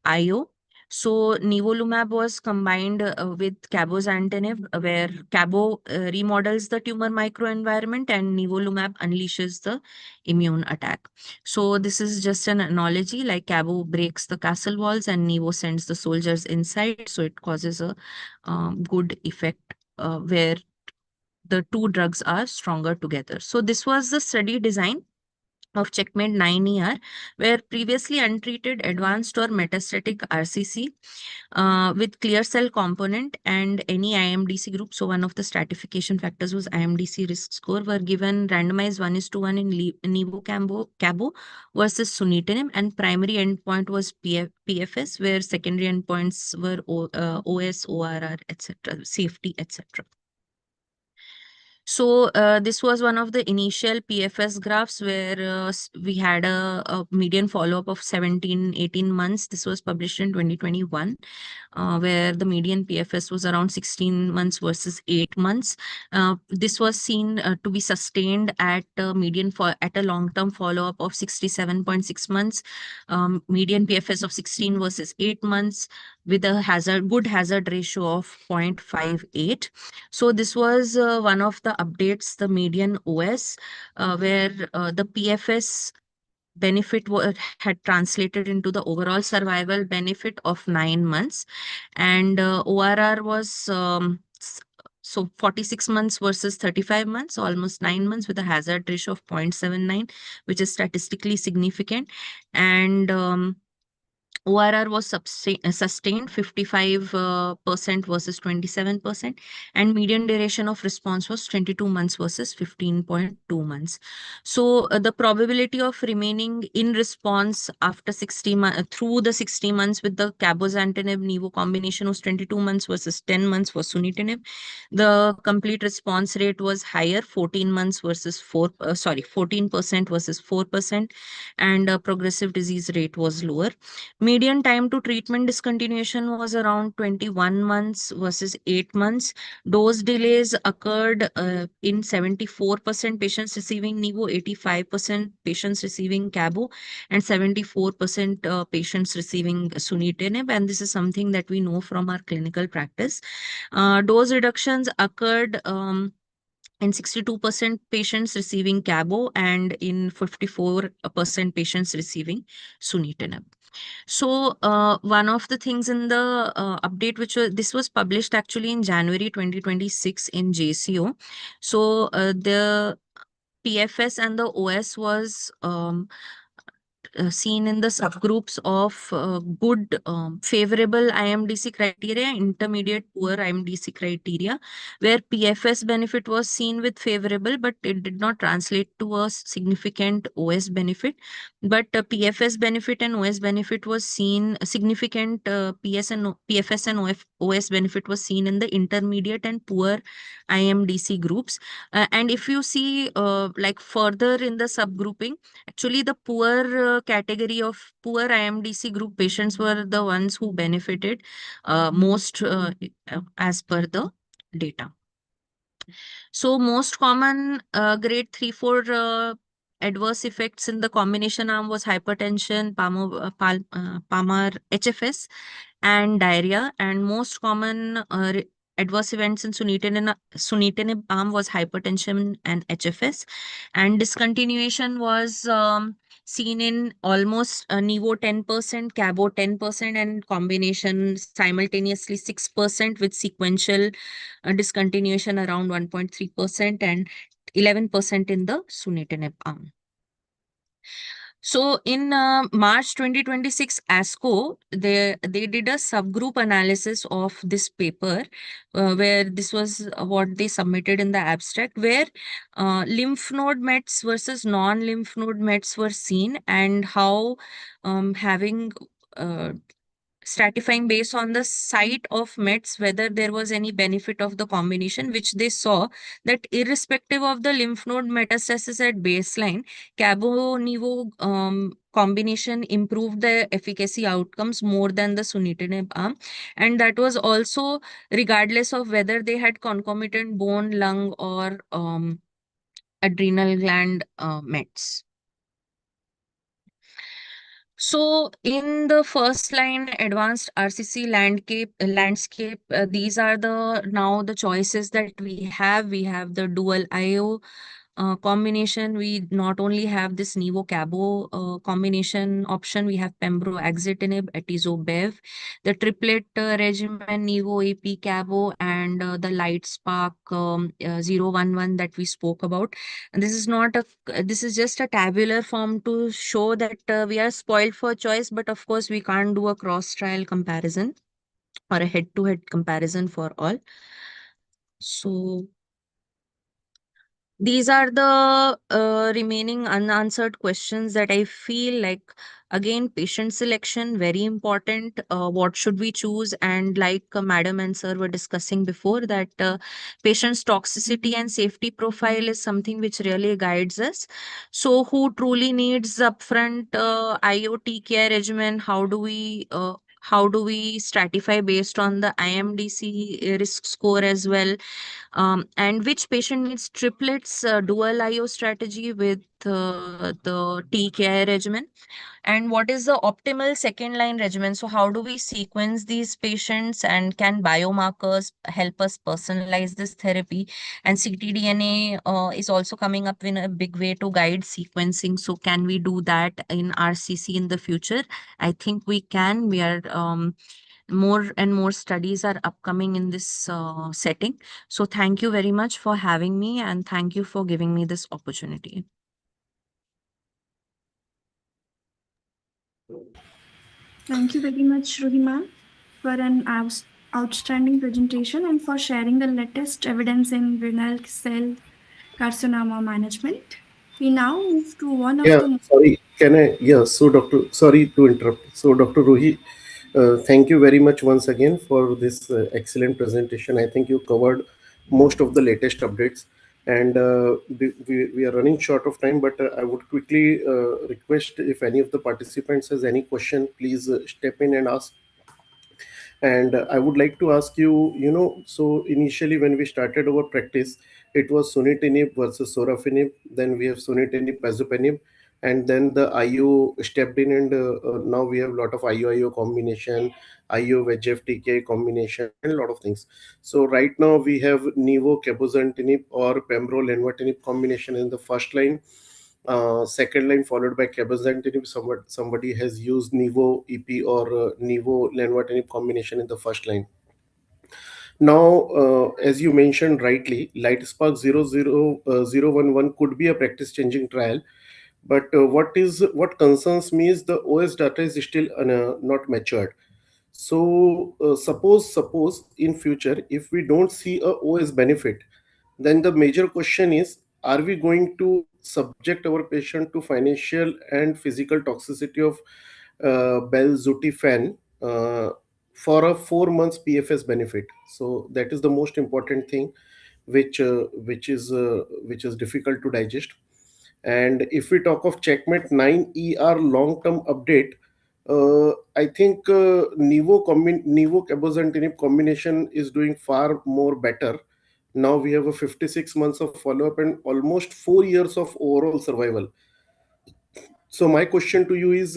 IO. So nivolumab was combined with cabozantinib, where cabo remodels the tumor microenvironment and nivolumab unleashes the immune attack. So this is just an analogy, like cabo breaks the castle walls and nivo sends the soldiers inside. So it causes a good effect where the two drugs are stronger together. So this was the study design of Checkmate 9ER, where previously untreated advanced or metastatic RCC with clear cell component and any IMDC group. So one of the stratification factors was IMDC risk score, were given randomized 1:1 in Nivo Cabo versus sunitinib, and primary endpoint was PFS, where secondary endpoints were OS, ORR, etc., safety, etc. So this was one of the initial PFS graphs where we had a median follow-up of 17-18 months. This was published in 2021, where the median PFS was around 16 months versus 8 months. This was seen to be sustained at at a long-term follow-up of 67.6 months, median PFS of 16 versus 8 months, with a good hazard ratio of 0.58. So this was one of the updates, the median OS, where the PFS benefit had translated into the overall survival benefit of 9 months, and ORR was so 46 months versus 35 months, almost 9 months, with a hazard ratio of 0.79, which is statistically significant. And ORR was sustained 55% versus 27%, and median duration of response was 22 months versus 15.2 months. So the probability of remaining in response after 60 through the 60 months with the cabozantinib nivo combination was 22 months versus 10 months for sunitinib. The complete response rate was higher, 14 months versus 14% versus 4%, and progressive disease rate was lower. Median time to treatment discontinuation was around 21 months versus 8 months. Dose delays occurred in 74% patients receiving Nivo, 85% patients receiving Cabo, and 74% patients receiving sunitinib. And this is something that we know from our clinical practice. Dose reductions occurred in 62% patients receiving Cabo and in 54% patients receiving sunitinib. So one of the things in the update, this was published actually in January 2026 in JCO. So the PFS and the OS was seen in the subgroups of good, favorable IMDC criteria, intermediate, poor IMDC criteria, where PFS benefit was seen with favorable, but it did not translate to a significant OS benefit. But PFS benefit and OS benefit was seen, significant PFS and OS benefit was seen in the intermediate and poor IMDC groups. And if you see like further in the subgrouping, actually, the poor category of poor IMDC group patients were the ones who benefited most as per the data. So most common grade 3-4 adverse effects in the combination arm was hypertension, Palmer HFS, and diarrhea. And most common adverse events in sunitinib arm was hypertension and HFS. And discontinuation was seen in almost Nivo 10%, Cabo 10%, and combination simultaneously 6%, with sequential discontinuation around 1.3% and 11% in the sunitinib arm. So in March 2026, ASCO, they did a subgroup analysis of this paper, where this was what they submitted in the abstract, where lymph node mets versus non-lymph node mets were seen, and how having stratifying based on the site of Mets, whether there was any benefit of the combination, which they saw that irrespective of the lymph node metastasis at baseline, Cabo-Nivo combination improved the efficacy outcomes more than the sunitinib arm. And that was also regardless of whether they had concomitant bone, lung, or adrenal gland Mets. So in the first line advanced RCC landscape, these are the now the choices that we have. We have the dual IO combination. We not only have this Nivo Cabo combination option, we have Pembro Axitinib, Atizo Bev, the triplet regimen Nivo AP Cabo, and the Light Spark 011 that we spoke about. And this is not a this is just a tabular form to show that we are spoiled for choice, but of course we can't do a cross trial comparison or a head to head comparison for all. So these are the remaining unanswered questions that I feel like, again, patient selection, very important. What should we choose? And like Madam and Sir were discussing before, that patient's toxicity and safety profile is something which really guides us. So, who truly needs upfront IoT care regimen? How do we stratify based on the IMDC risk score as well? And which patient needs triplets dual IO strategy with the TKI regimen? And what is the optimal second line regimen? So, how do we sequence these patients, and can biomarkers help us personalize this therapy? And ctDNA is also coming up in a big way to guide sequencing. So, can we do that in RCC in the future? I think we can. We are more and more studies are upcoming in this setting. So thank you very much for having me, and thank you for giving me this opportunity. Thank you very much, Ruhi ma'am, for an outstanding presentation and for sharing the latest evidence in renal cell carcinoma management. We now move to one of Yeah, the sorry. Can I? Yeah. So, Doctor, sorry to interrupt. So, Dr. Rohi, thank you very much once again for this excellent presentation. I think you covered most of the latest updates, and we are running short of time. But I would quickly request, if any of the participants has any question, please step in and ask. And I would like to ask you, so initially when we started our practice, it was sunitinib versus sorafenib. Then we have sunitinib, pazopanib, and then the IO stepped in, and now we have a lot of IO combination, IO VEGF TK combination, and a lot of things. So right now we have Nivo cabozantinib or pembro lenvatinib combination in the first line. Second line followed by cabozantinib. Somebody has used Nivo EP or Nivo lenvatinib combination in the first line. Now, as you mentioned rightly, LightSpark 00011 could be a practice-changing trial, but what concerns me is the OS data is still not matured. So, suppose in future, if we don't see a OS benefit, then the major question is: are we going to subject our patient to financial and physical toxicity of belzutifan for a 4 months PFS benefit? So that is the most important thing, which is difficult to digest. And if we talk of Checkmate 9ER long-term update, I think Nivo cabozantinib combination is doing far more better. Now we have a 56 months of follow-up and almost 4 years of overall survival. So my question to you is,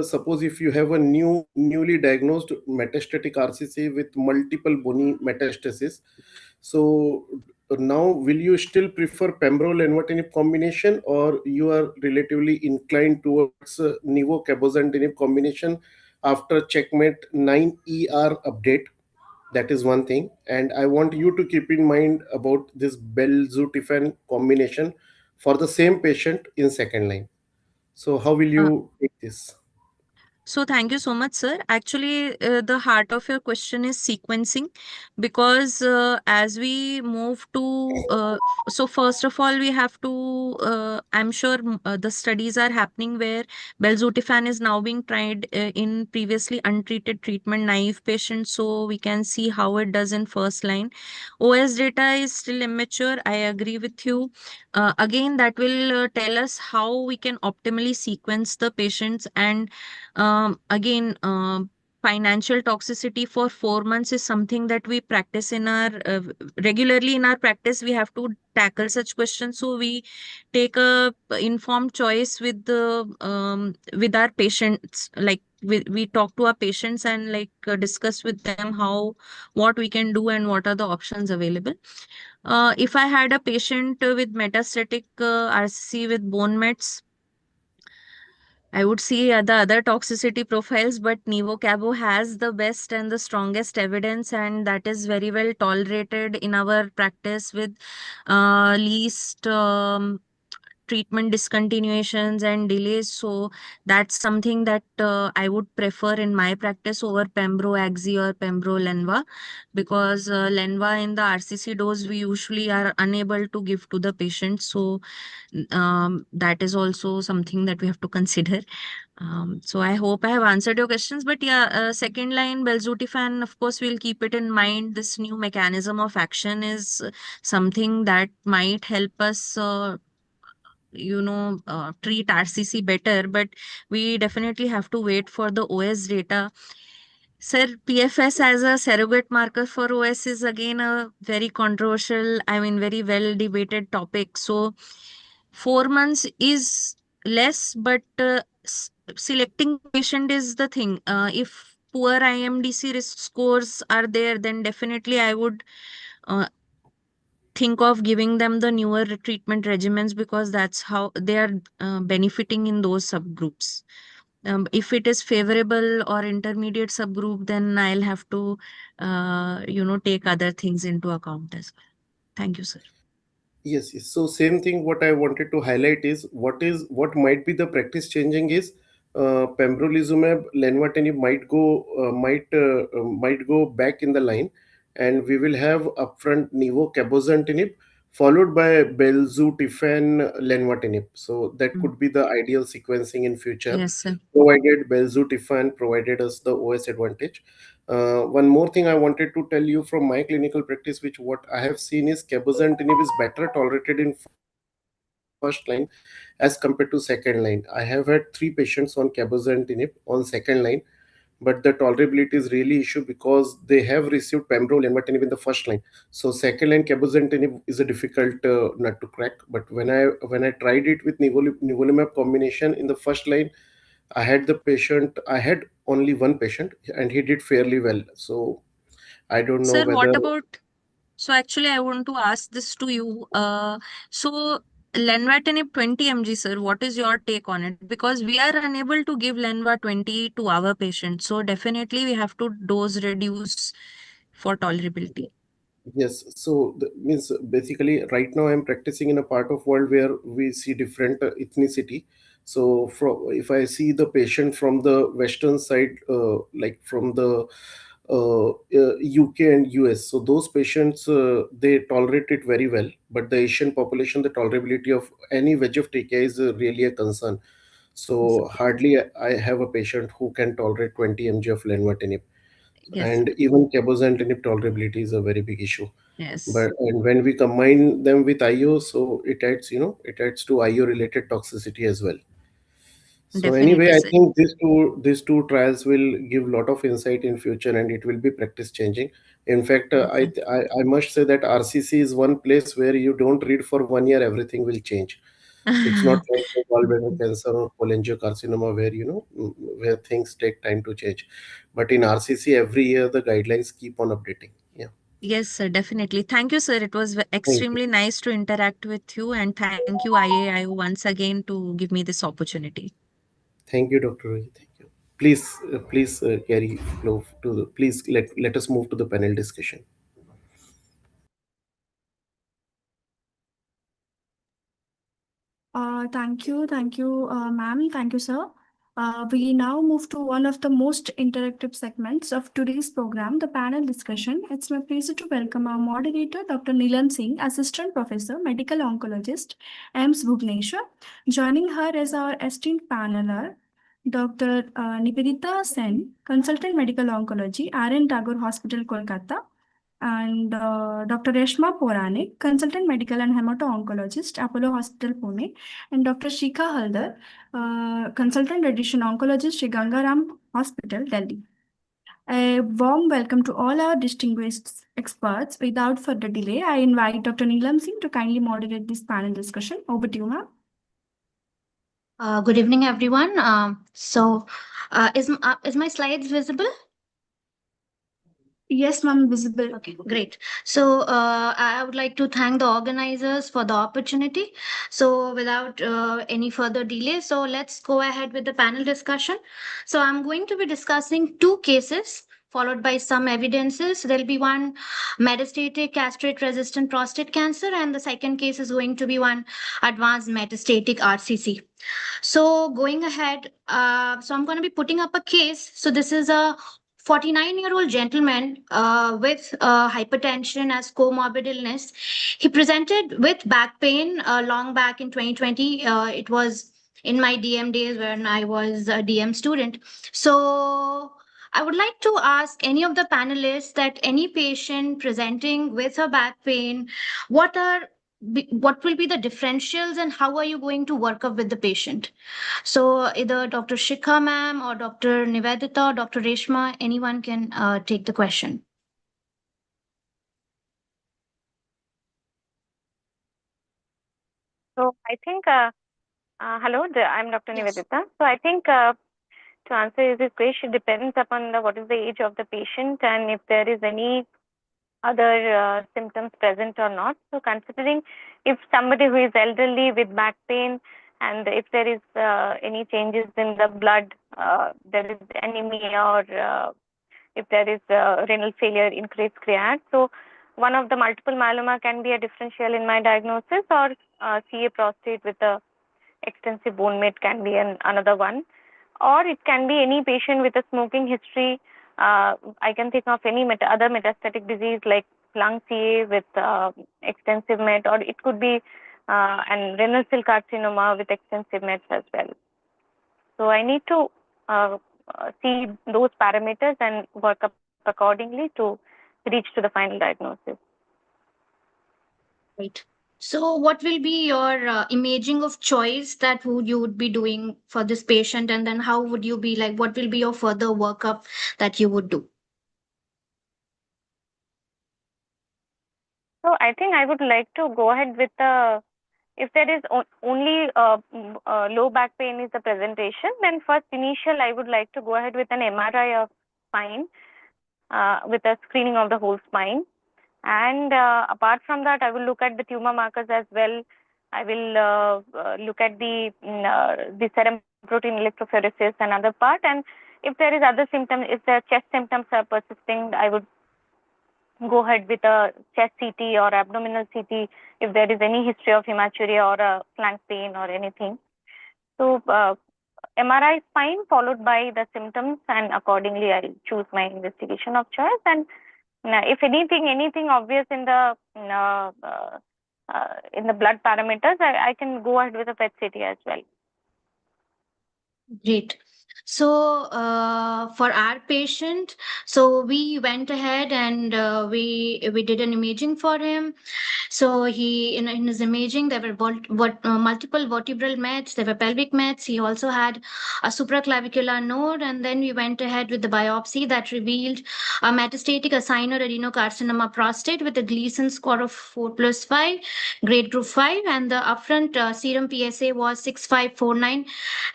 suppose if you have a newly diagnosed metastatic RCC with multiple bony metastasis, so now will you still prefer pembro lenvatinib combination, or you are relatively inclined towards Nivo cabozantinib combination after Checkmate 9ER update? That is one thing, and I want you to keep in mind about this belzutifan combination for the same patient in second line. So how will Uh, you take this? So thank you so much, sir. Actually, the heart of your question is sequencing, because as we move to, so first of all, we have to, I'm sure the studies are happening where belzutifan is now being tried in previously untreated treatment naive patients. So we can see how it does in first line. OS data is still immature. I agree with you. Again, that will tell us how we can optimally sequence the patients. And again, financial toxicity for 4 months is something that we practice in our regularly in our practice. We have to tackle such questions, so we take a informed choice with our patients. Like we talk to our patients and like discuss with them how what we can do and what are the options available. If I had a patient with metastatic RCC with bone mets, I would see the other toxicity profiles, but Nivo-Cabo has the best and the strongest evidence, and that is very well tolerated in our practice with least treatment discontinuations and delays. So that's something that I would prefer in my practice over Pembro Axi or Pembro Lenva, because Lenva in the RCC dose we usually are unable to give to the patient. So that is also something that we have to consider. So I hope I have answered your questions. But yeah, second line belzutifan, of course, we'll keep it in mind. This new mechanism of action is something that might help us, treat RCC better. But we definitely have to wait for the OS data. Sir, PFS as a surrogate marker for OS is again a very controversial, I mean, very well debated topic. So 4 months is less, but selecting patient is the thing. If poor IMDC risk scores are there, then definitely I would uh, think of giving them the newer treatment regimens, because that's how they are benefiting in those subgroups. If it is favorable or intermediate subgroup, then I'll have to, take other things into account as well. Thank you, sir. Yes, yes. So same thing. What I wanted to highlight is what might be the practice changing is pembrolizumab, lenvatinib might go back in the line, and we will have upfront nivo cabozantinib followed by belzutifan lenvatinib. So that Mm. could be the ideal sequencing in future, Yes, sir. provided belzutifan provided us the OS advantage. One more thing I wanted to tell you from my clinical practice, which what I have seen is cabozantinib is better tolerated in first line as compared to second line. I have had 3 patients on cabozantinib on second line, but the tolerability is really issue because they have received pembro lenvatinib in the first line. So second line cabozantinib is a difficult nut to crack. But when I tried it with nivolumab combination in the first line, I had only one patient and he did fairly well. So I don't know Sir, whether. what about, so actually I want to ask this to you. So lenvatinib 20 mg, sir, what is your take on it? Because we are unable to give lenva 20 to our patients. So definitely we have to dose reduce for tolerability. Yes, so means basically right now I'm practicing in a part of world where we see different ethnicity. So from if I see the patient from the western side, like from the UK and US, so those patients they tolerate it very well. But the Asian population, the tolerability of any VEGF TKI is really a concern. So hardly I have a patient who can tolerate 20 mg of lenvatinib, Yes, and even cabozantinib tolerability is a very big issue. yes, But and when we combine them with IO, so it adds to IO related toxicity as well. So anyway, definitely, I sir. think these two trials will give lot of insight in future, and it will be practice changing. In fact, Yes, sir. I must say that RCC is one place where you don't read for 1 year, everything will change. It's not like the gallbladder cancer or cholangiocarcinoma where where things take time to change. But in RCC, every year the guidelines keep on updating. Yeah. Yes, sir, definitely. Thank you, sir. It was Thank you. extremely nice to interact with you, and thank you, IAIO, once again to give me this opportunity. Thank you, Dr. Roy. Thank you. Please carry flow to the. Please let us move to the panel discussion. Thank you, ma'am. Thank you, sir. We now move to one of the most interactive segments of today's program, the panel discussion. It's my pleasure to welcome our moderator, Dr. Nilan Singh, Assistant Professor, Medical Oncologist, AIMS Bhubaneswar. Joining her as our esteemed paneler, Dr. Nivedita Sen, Consultant Medical Oncology, R.N. Tagore Hospital, Kolkata, and Dr. Reshma Poranik, Consultant Medical and Hemato-Oncologist, Apollo Hospital, Pune, and Dr. Shikha Haldar, Consultant Radiation Oncologist, Sri Gangaram Hospital, Delhi. A warm welcome to all our distinguished experts. Without further delay, I invite Dr. Neelam Singh to kindly moderate this panel discussion. Over to you, ma'am. Good evening, everyone. Is my slides visible? Yes, ma'am, visible. Okay, great. So I would like to thank the organizers for the opportunity. So without any further delay, so let's go ahead with the panel discussion. So I'm going to be discussing two cases followed by some evidences. There'll be one metastatic castrate-resistant prostate cancer, and the second case is going to be one advanced metastatic RCC. So going ahead, so I'm going to be putting up a case. So this is a 49-year-old gentleman with hypertension as comorbid illness. He presented with back pain long back in 2020. It was in my DM days when I was a DM student. So I would like to ask any of the panelists that any patient presenting with a back pain, what will be the differentials and how are you going to work up with the patient? So either Dr. Shikha ma'am or Dr. Nivedita or Dr. Reshma, anyone can take the question. So I think, hello, I'm Dr. Yes. Nivedita. So I think to answer this question depends upon what is the age of the patient and if there is any other symptoms present or not. So considering if somebody who is elderly with back pain and if there is any changes in the blood, there is anemia or if there is renal failure, increased creat. So one of the multiple myeloma can be a differential in my diagnosis, or CA prostate with a extensive bone met can be another one, or it can be any patient with a smoking history. I can think of any other metastatic disease like lung CA with extensive met, or it could be and renal cell carcinoma with extensive mets as well. So I need to see those parameters and work up accordingly to reach to the final diagnosis. Right. So what will be your imaging of choice that you would be doing for this patient, and then how would you be like, what will be your further workup that you would do? So I think I would like to go ahead with if there is only low back pain is the presentation, then first initial I would like to go ahead with an MRI of spine with a screening of the whole spine. And apart from that, I will look at the tumor markers as well. I will look at the serum protein electrophoresis, another part. And if there is other symptoms, if the chest symptoms are persisting, I would go ahead with a chest CT or abdominal CT if there is any history of hematuria or a flank pain or anything. So MRI spine followed by the symptoms, and accordingly I'll choose my investigation of choice. And if anything obvious in the blood parameters, I can go ahead with a PET CT as well. Great. So for our patient, so we went ahead and we did an imaging for him. So he in his imaging there were multiple vertebral mets, there were pelvic mets. He also had a supraclavicular node, and then we went ahead with the biopsy that revealed a metastatic acinar adenocarcinoma prostate with a Gleason score of 4+5, grade group 5, and the upfront serum PSA was 6549,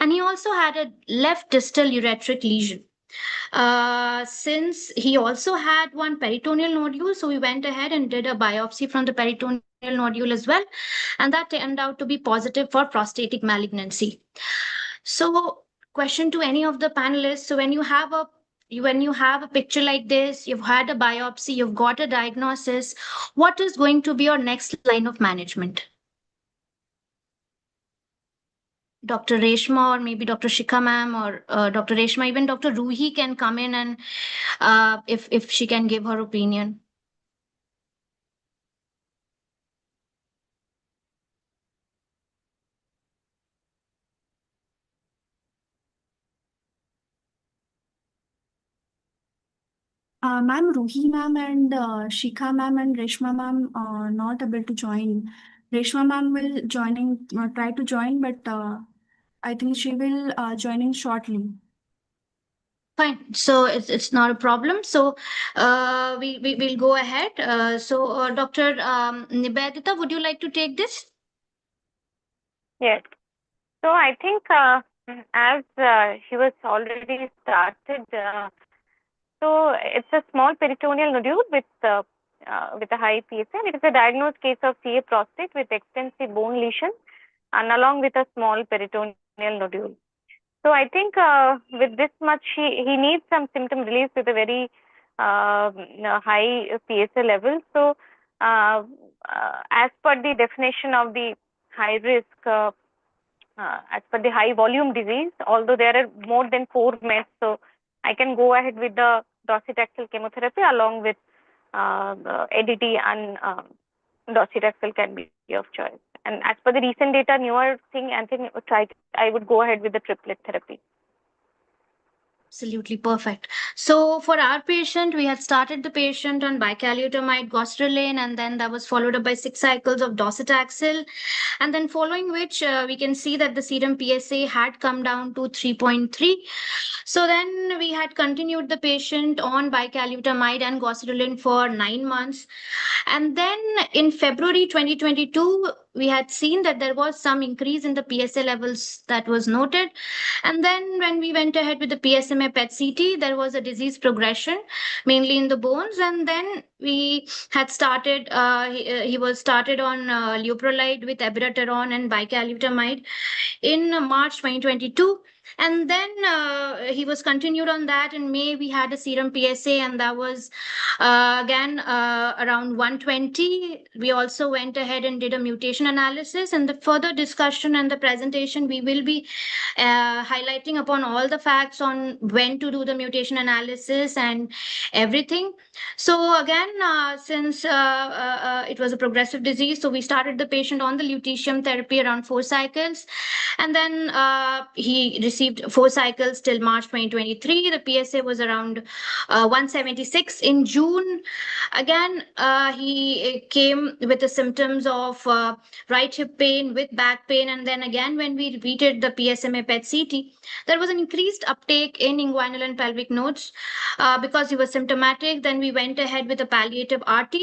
and he also had a left distal ureteric lesion. Since he also had one peritoneal nodule, so we went ahead and did a biopsy from the peritoneal nodule as well, and that turned out to be positive for prostatic malignancy. So, question to any of the panelists: so when you have a picture like this, you've had a biopsy, you've got a diagnosis, what is going to be your next line of management? Dr. Reshma or maybe Dr. Shikha ma'am or Dr. Reshma, even Dr. Ruhi can come in and if she can give her opinion. Ma'am, Ruhi ma'am and Shikha ma'am and Reshma ma'am are not able to join. Reshma ma'am will try to join, but I think she will joining shortly. Fine. So it's not a problem. So we'll go ahead. Dr. Nivedita, would you like to take this? Yes. So I think as she was already started, so it's a small peritoneal nodule with a high PSA. It is a diagnosed case of CA prostate with extensive bone lesion and along with a small peritoneal nodule. So I think with this much, he needs some symptom relief with a very high PSA level. So as per the definition of the high risk, as per the high volume disease, although there are more than 4 meds, so I can go ahead with the docetaxel chemotherapy along with ADT and docetaxel can be of choice. And as per the recent data, newer thing, I would go ahead with the triplet therapy. Absolutely perfect. So for our patient, we had started the patient on bicalutamide, goserelin, and then that was followed up by 6 cycles of docetaxel. And then following which, we can see that the serum PSA had come down to 3.3. So then we had continued the patient on bicalutamide and goserelin for 9 months. And then in February 2022, we had seen that there was some increase in the PSA levels that was noted. And then when we went ahead with the PSMA PET CT, there was a disease progression, mainly in the bones. And then we had started, he was started on leuprolide with abiraterone and bicalutamide in March 2022. And then he was continued on that. In May, we had a serum PSA, and that was again around 120. We also went ahead and did a mutation analysis. And the further discussion and the presentation, we will be highlighting upon all the facts on when to do the mutation analysis and everything. So again, since it was a progressive disease, so we started the patient on the lutetium therapy around 4 cycles. And then he received 4 cycles till March 2023. The PSA was around 176. In June, again, he came with the symptoms of right hip pain with back pain. And then again, when we repeated the PSMA PET CT, there was an increased uptake in inguinal and pelvic nodes because he was symptomatic. Then we went ahead with a palliative RT,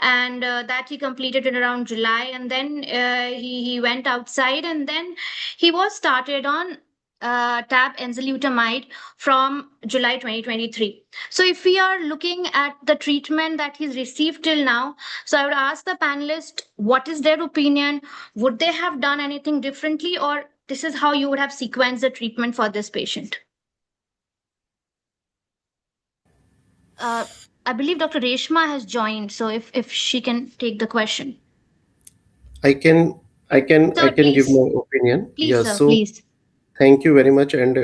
and that he completed in around July. And then he went outside, and then he was started on tab enzalutamide from July 2023. So if we are looking at the treatment that he's received till now, so I would ask the panelists, what is their opinion? Would they have done anything differently, or this is how you would have sequenced the treatment for this patient? I believe Dr. Reshma has joined, so if she can take the question. I can Sir, I can give please. my opinion. Please, Yeah, sir, so please. thank you very much. And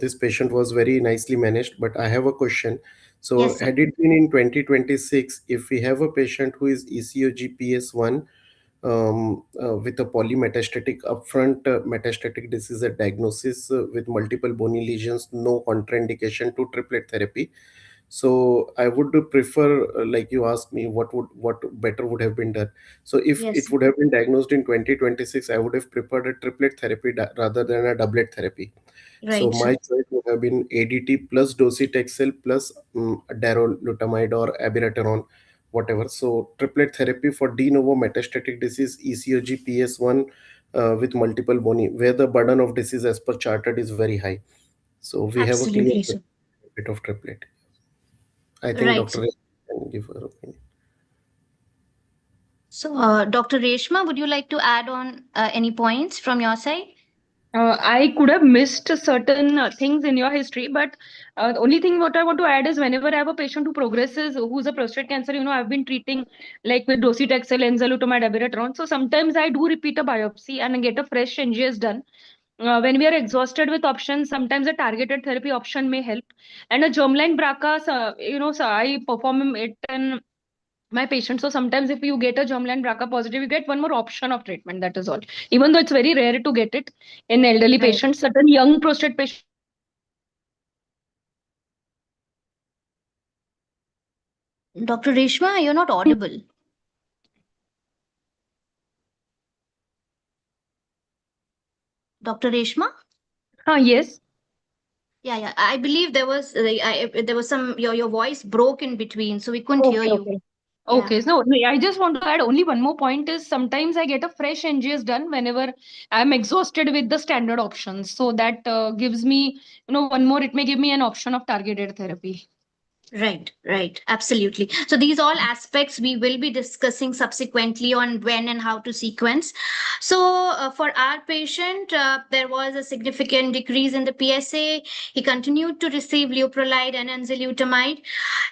this patient was very nicely managed, but I have a question. So Yes, sir. had it been in 2026, if we have a patient who is ECOG-PS1 with a polymetastatic upfront metastatic disease at diagnosis with multiple bony lesions, no contraindication to triplet therapy. So I would prefer, like you asked me, what better would have been done. So if Yes, it would have been diagnosed in 2026, I would have preferred a triplet therapy rather than a doublet therapy. So right, my sir. choice would have been ADT plus docetaxel plus darolutamide or abiraterone, whatever. So triplet therapy for de novo metastatic disease, ECOG PS1 with multiple bony, where the burden of disease as per charted is very high. So we have a clear Absolutely, sir. bit of triplet. I think Right, Dr. sir. Ray can give her opinion. So, Dr. Reshma, would you like to add on any points from your side? I could have missed certain things in your history, but the only thing what I want to add is whenever I have a patient who progresses, who's a prostate cancer, I've been treating like with docetaxel, enzalutamide, abiraterone. So sometimes I do repeat a biopsy and get a fresh NGS done. When we are exhausted with options, sometimes a targeted therapy option may help. And a germline BRCA, so I perform it in my patients. So sometimes if you get a germline BRCA positive, you get one more option of treatment. That is all. Even though it's very rare to get it in elderly Right. patients, certain young prostate patients. Dr. Reshma, you're not audible. Dr. Reshma? Yes. Yeah. I believe there was there was some your voice broke in between, so we couldn't hear Okay, you. okay. Yeah. Okay, so no, I just want to add only one more point is sometimes I get a fresh NGS done whenever I'm exhausted with the standard options. So that gives me, one more, it may give me an option of targeted therapy. Right. Absolutely. So these all aspects we will be discussing subsequently on when and how to sequence. So for our patient, there was a significant decrease in the PSA. He continued to receive leuprolide and enzalutamide,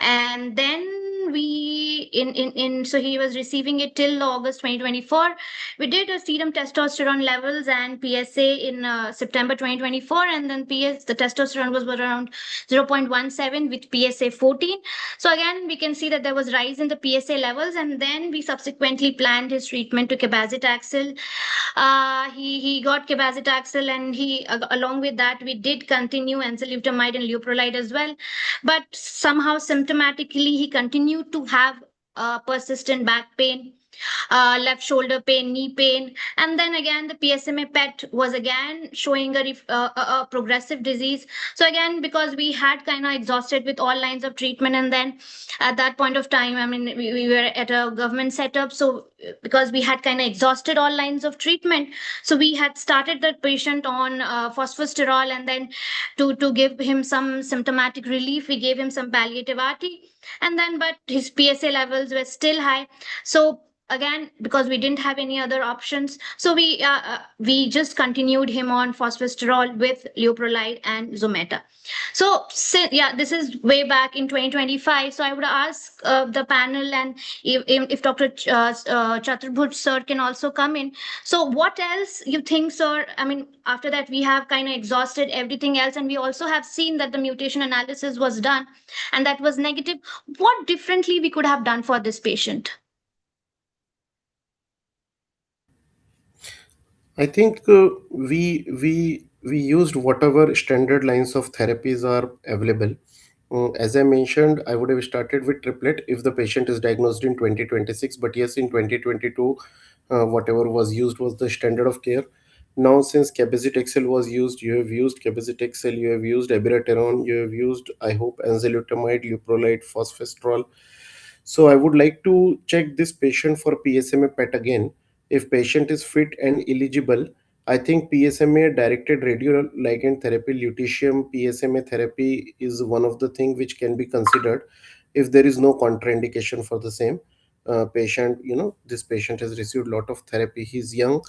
and then we in so he was receiving it till August 2024. We did a serum testosterone levels and PSA in September 2024, and then the testosterone was around 0.17 with PSA 14. So again, we can see that there was rise in the PSA levels, and then we subsequently planned his treatment to cabazitaxel. He got cabazitaxel, and he along with that we did continue enzalutamide and leuprolide as well. But somehow symptomatically he continued to have persistent back pain, left shoulder pain, knee pain, and then again the PSMA PET was again showing a progressive disease. So again, because we had kind of exhausted with all lines of treatment, and then at that point of time, I mean, we were at a government setup, so because we had kind of exhausted all lines of treatment, so we had started the patient on phosphosterol, and then to give him some symptomatic relief, we gave him some palliative RT, and then but his PSA levels were still high. So again, because we didn't have any other options, so we just continued him on phosphosterol with leuprolide and zometa. So yeah, this is way back in 2025. So I would ask the panel, and if Dr. Chaturbhuj sir can also come in. So what else you think, sir? I mean, after that we have kind of exhausted everything else, and we also have seen that the mutation analysis was done and that was negative. What differently we could have done for this patient? I think we used whatever standard lines of therapies are available. As I mentioned, I would have started with triplet if the patient is diagnosed in 2026. But yes, in 2022, whatever was used was the standard of care. Now, since cabazitaxel was used, you have used cabazitaxel, you have used abiraterone, you have used, I hope, enzalutamide, leuprolide, phosphostrol. So I would like to check this patient for PSMA PET again. If patient is fit and eligible, I think PSMA directed radioligand therapy, lutetium PSMA therapy is one of the things which can be considered if there is no contraindication for the same patient. This patient has received a lot of therapy. He's young,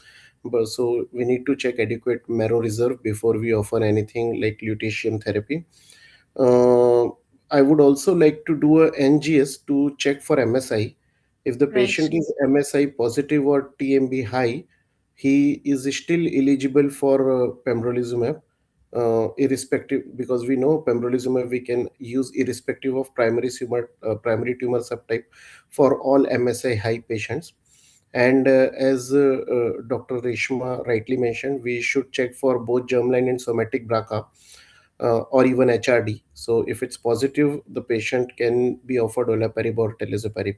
but so we need to check adequate marrow reserve before we offer anything like lutetium therapy. uh, I would also like to do a NGS to check for MSI. If the Right. patient is MSI positive or TMB high, he is still eligible for pembrolizumab, irrespective, because we know pembrolizumab we can use irrespective of primary tumor subtype for all MSI high patients. And as Dr. Reshma rightly mentioned, we should check for both germline and somatic BRCA, or even HRD. So if it's positive, the patient can be offered olaparib or talazoparib.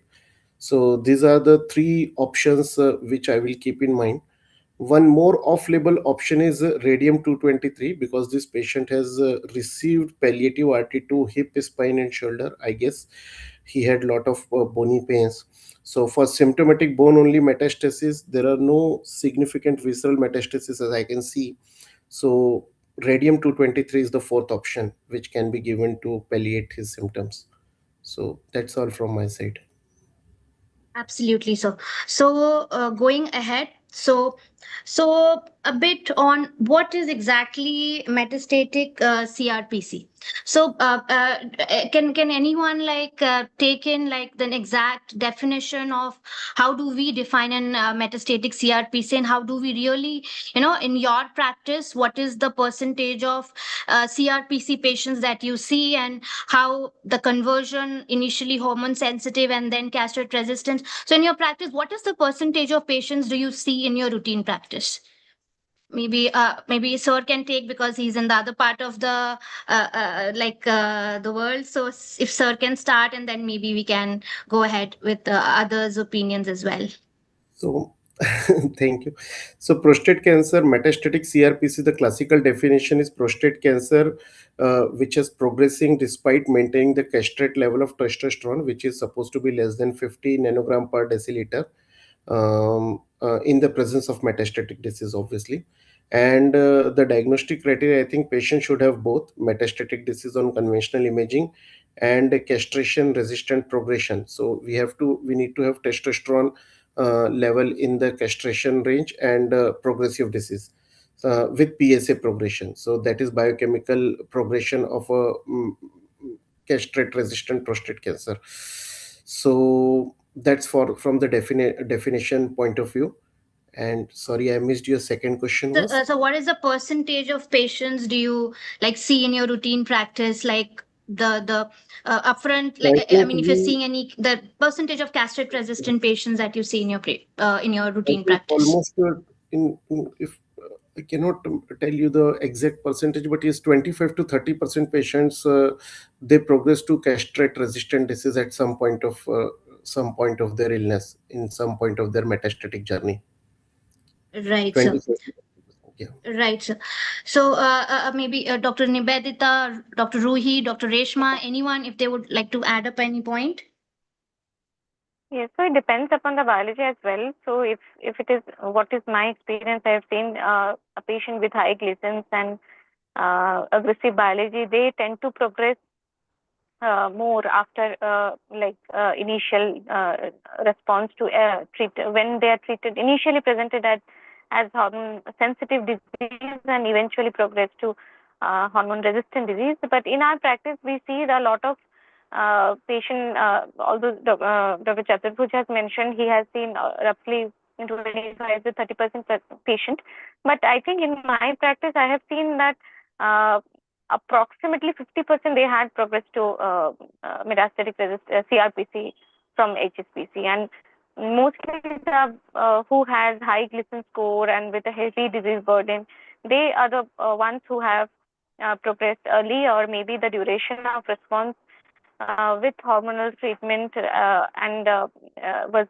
So these are the three options which I will keep in mind. One more off-label option is radium 223, because this patient has received palliative RT to hip, spine, and shoulder. I guess he had lot of bony pains. So for symptomatic bone only metastasis, there are no significant visceral metastasis as I can see. So radium 223 is the fourth option which can be given to palliate his symptoms. So that's all from my side. Absolutely. So going ahead, so a bit on what is exactly metastatic CRPC. So can anyone like take in like the exact definition of how do we define an metastatic CRPC, and how do we really, in your practice, what is the percentage of CRPC patients that you see, and how the conversion initially hormone sensitive and then castrate resistant. So in your practice, what is the percentage of patients do you see in your routine practice? Maybe sir can take, because he's in the other part of the world. So if sir can start, and then maybe we can go ahead with the others' opinions as well. So Thank you. So, prostate cancer, metastatic CRPC, the classical definition is prostate cancer which is progressing despite maintaining the castrate level of testosterone, which is supposed to be less than 50 nanogram per deciliter in the presence of metastatic disease, obviously. And the diagnostic criteria, I think patients should have both metastatic disease on conventional imaging and castration resistant progression. So we need to have testosterone level in the castration range and progressive disease with PSA progression. So that is biochemical progression of a castrate resistant prostate cancer. So that's for from the definition point of view. And sorry, I missed your second question So, was. so what is the percentage of patients do you like see in your routine practice, like the upfront, So like I I think mean, if you're seeing any the percentage of castrate resistant patients that you see in your I routine think practice? almost in if I cannot tell you the exact percentage, but yes, 25 to 30% patients they progress to castrate resistant disease at some point of their illness, in some point of their metastatic journey. Right, sir. 25 to 30%. Yeah. Right, sir. So maybe Dr. Nibedita, Dr. Ruhi, Dr. Reshma, anyone, if they would like to add up any point. Yes, so it depends upon the biology as well. So if it is what is my experience, I have seen a patient with high glycins and aggressive biology, they tend to progress more after initial response to treat when they are treated initially presented as hormone sensitive disease and eventually progress to hormone resistant disease. But in our practice, we see a lot of patient. Although Dr. Chaturbuj has mentioned, he has seen roughly 25 to 30% patient. But I think in my practice, I have seen that. Approximately 50% they had progressed to metastatic CRPC from HSPC, and mostly the who has high glycine score and with a heavy disease burden, they are the ones who have progressed early, or maybe the duration of response with hormonal treatment and was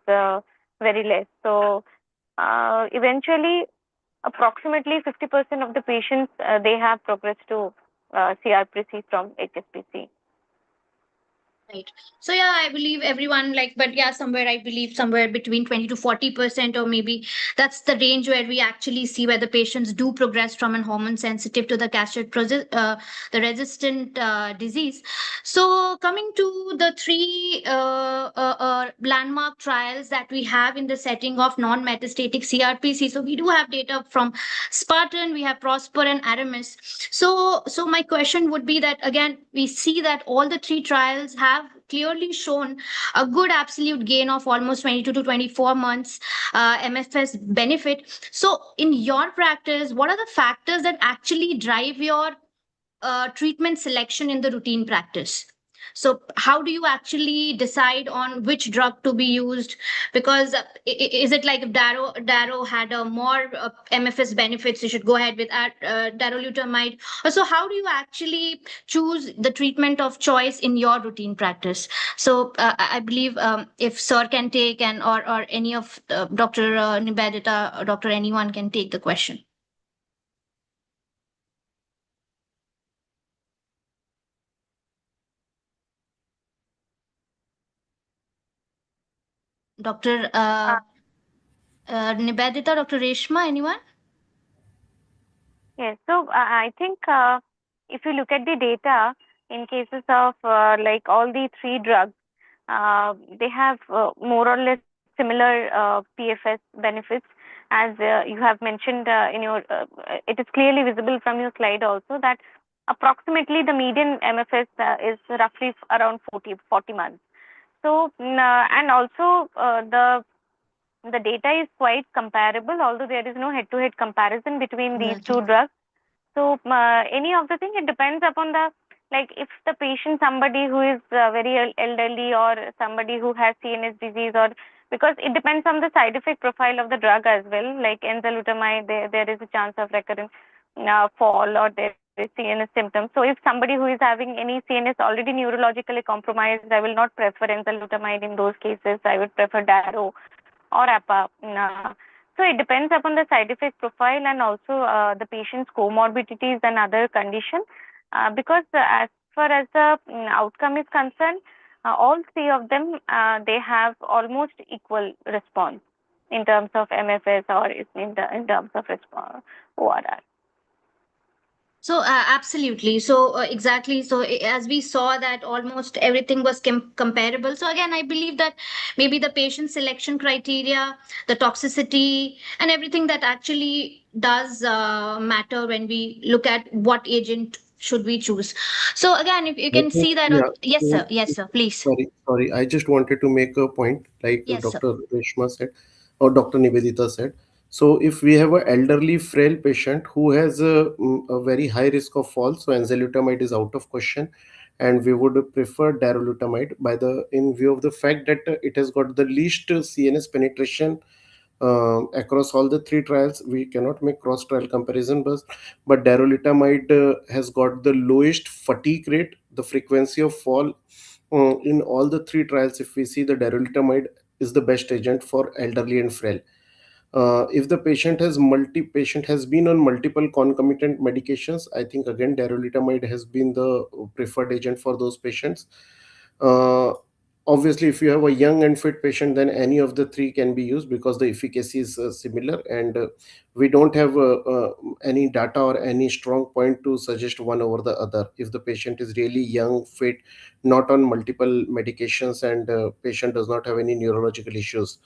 very less. So eventually approximately 50% of the patients they have progressed to CRPC from HSPC. Right. So yeah, I believe everyone like, but yeah, somewhere I believe somewhere between 20 to 40%, or maybe that's the range where we actually see where the patients do progress from an hormone sensitive to the the resistant disease. So coming to the three landmark trials that we have in the setting of non-metastatic CRPC. So we do have data from Spartan, we have Prosper and Aramis. So my question would be that again, we see that all the three trials have clearly shown a good absolute gain of almost 22 to 24 months MFS benefit. So in your practice, what are the factors that actually drive your treatment selection in the routine practice? So how do you actually decide on which drug to be used? Because is it like if Daro had a more MFS benefits, you should go ahead with darolutamide? So how do you actually choose the treatment of choice in your routine practice? So I believe if Sir can take, and or any of Dr. Nibedita or Dr. anyone can take the question. Dr. Nibedita, Dr. Reshma, anyone? Yes, so I think if you look at the data in cases of like all the three drugs, they have more or less similar PFS benefits, as you have mentioned in your. It is clearly visible from your slide also that approximately the median MFS is roughly around 40 months. So and also the data is quite comparable, although there is no head-to-head comparison between these two drugs. So any of the thing, it depends upon the, like if the patient, somebody who is very elderly or somebody who has CNS disease, or because it depends on the side effect profile of the drug as well. Like enzalutamide, there is a chance of recurrent fall, or there is CNS symptoms. So if somebody who is having any CNS already neurologically compromised, I will not prefer enzalutamide in those cases. I would prefer Daro or APA. So it depends upon the side effect profile and also the patient's comorbidities and other condition. Because as far as the outcome is concerned, all three of them they have almost equal response in terms of MFS or in terms of response ORR. So absolutely. So exactly. So as we saw that almost everything was comparable. So again, I believe that maybe the patient selection criteria, the toxicity, and everything that actually does matter when we look at what agent should we choose. So again, if you I can think, see that yeah. on, yes, So, sir. Yes, sir. Please. sorry. I just wanted to make a point, like Yes, sir. Dr. Reshma said, or Dr. Nivedita said. So, if we have an elderly, frail patient who has a very high risk of fall, so enzalutamide is out of question, and we would prefer darolutamide by the in view of the fact that it has got the least CNS penetration across all the three trials. We cannot make cross trial comparison, but darolutamide has got the lowest fatigue rate, the frequency of fall in all the three trials. If we see, the darolutamide is the best agent for elderly and frail. If the patient has been on multiple concomitant medications, I think again darolutamide has been the preferred agent for those patients. uh, Obviously, if you have a young and fit patient, then any of the three can be used because the efficacy is similar, and we don't have any data or any strong point to suggest one over the other. If the patient is really young, fit, not on multiple medications, and patient does not have any neurological issues.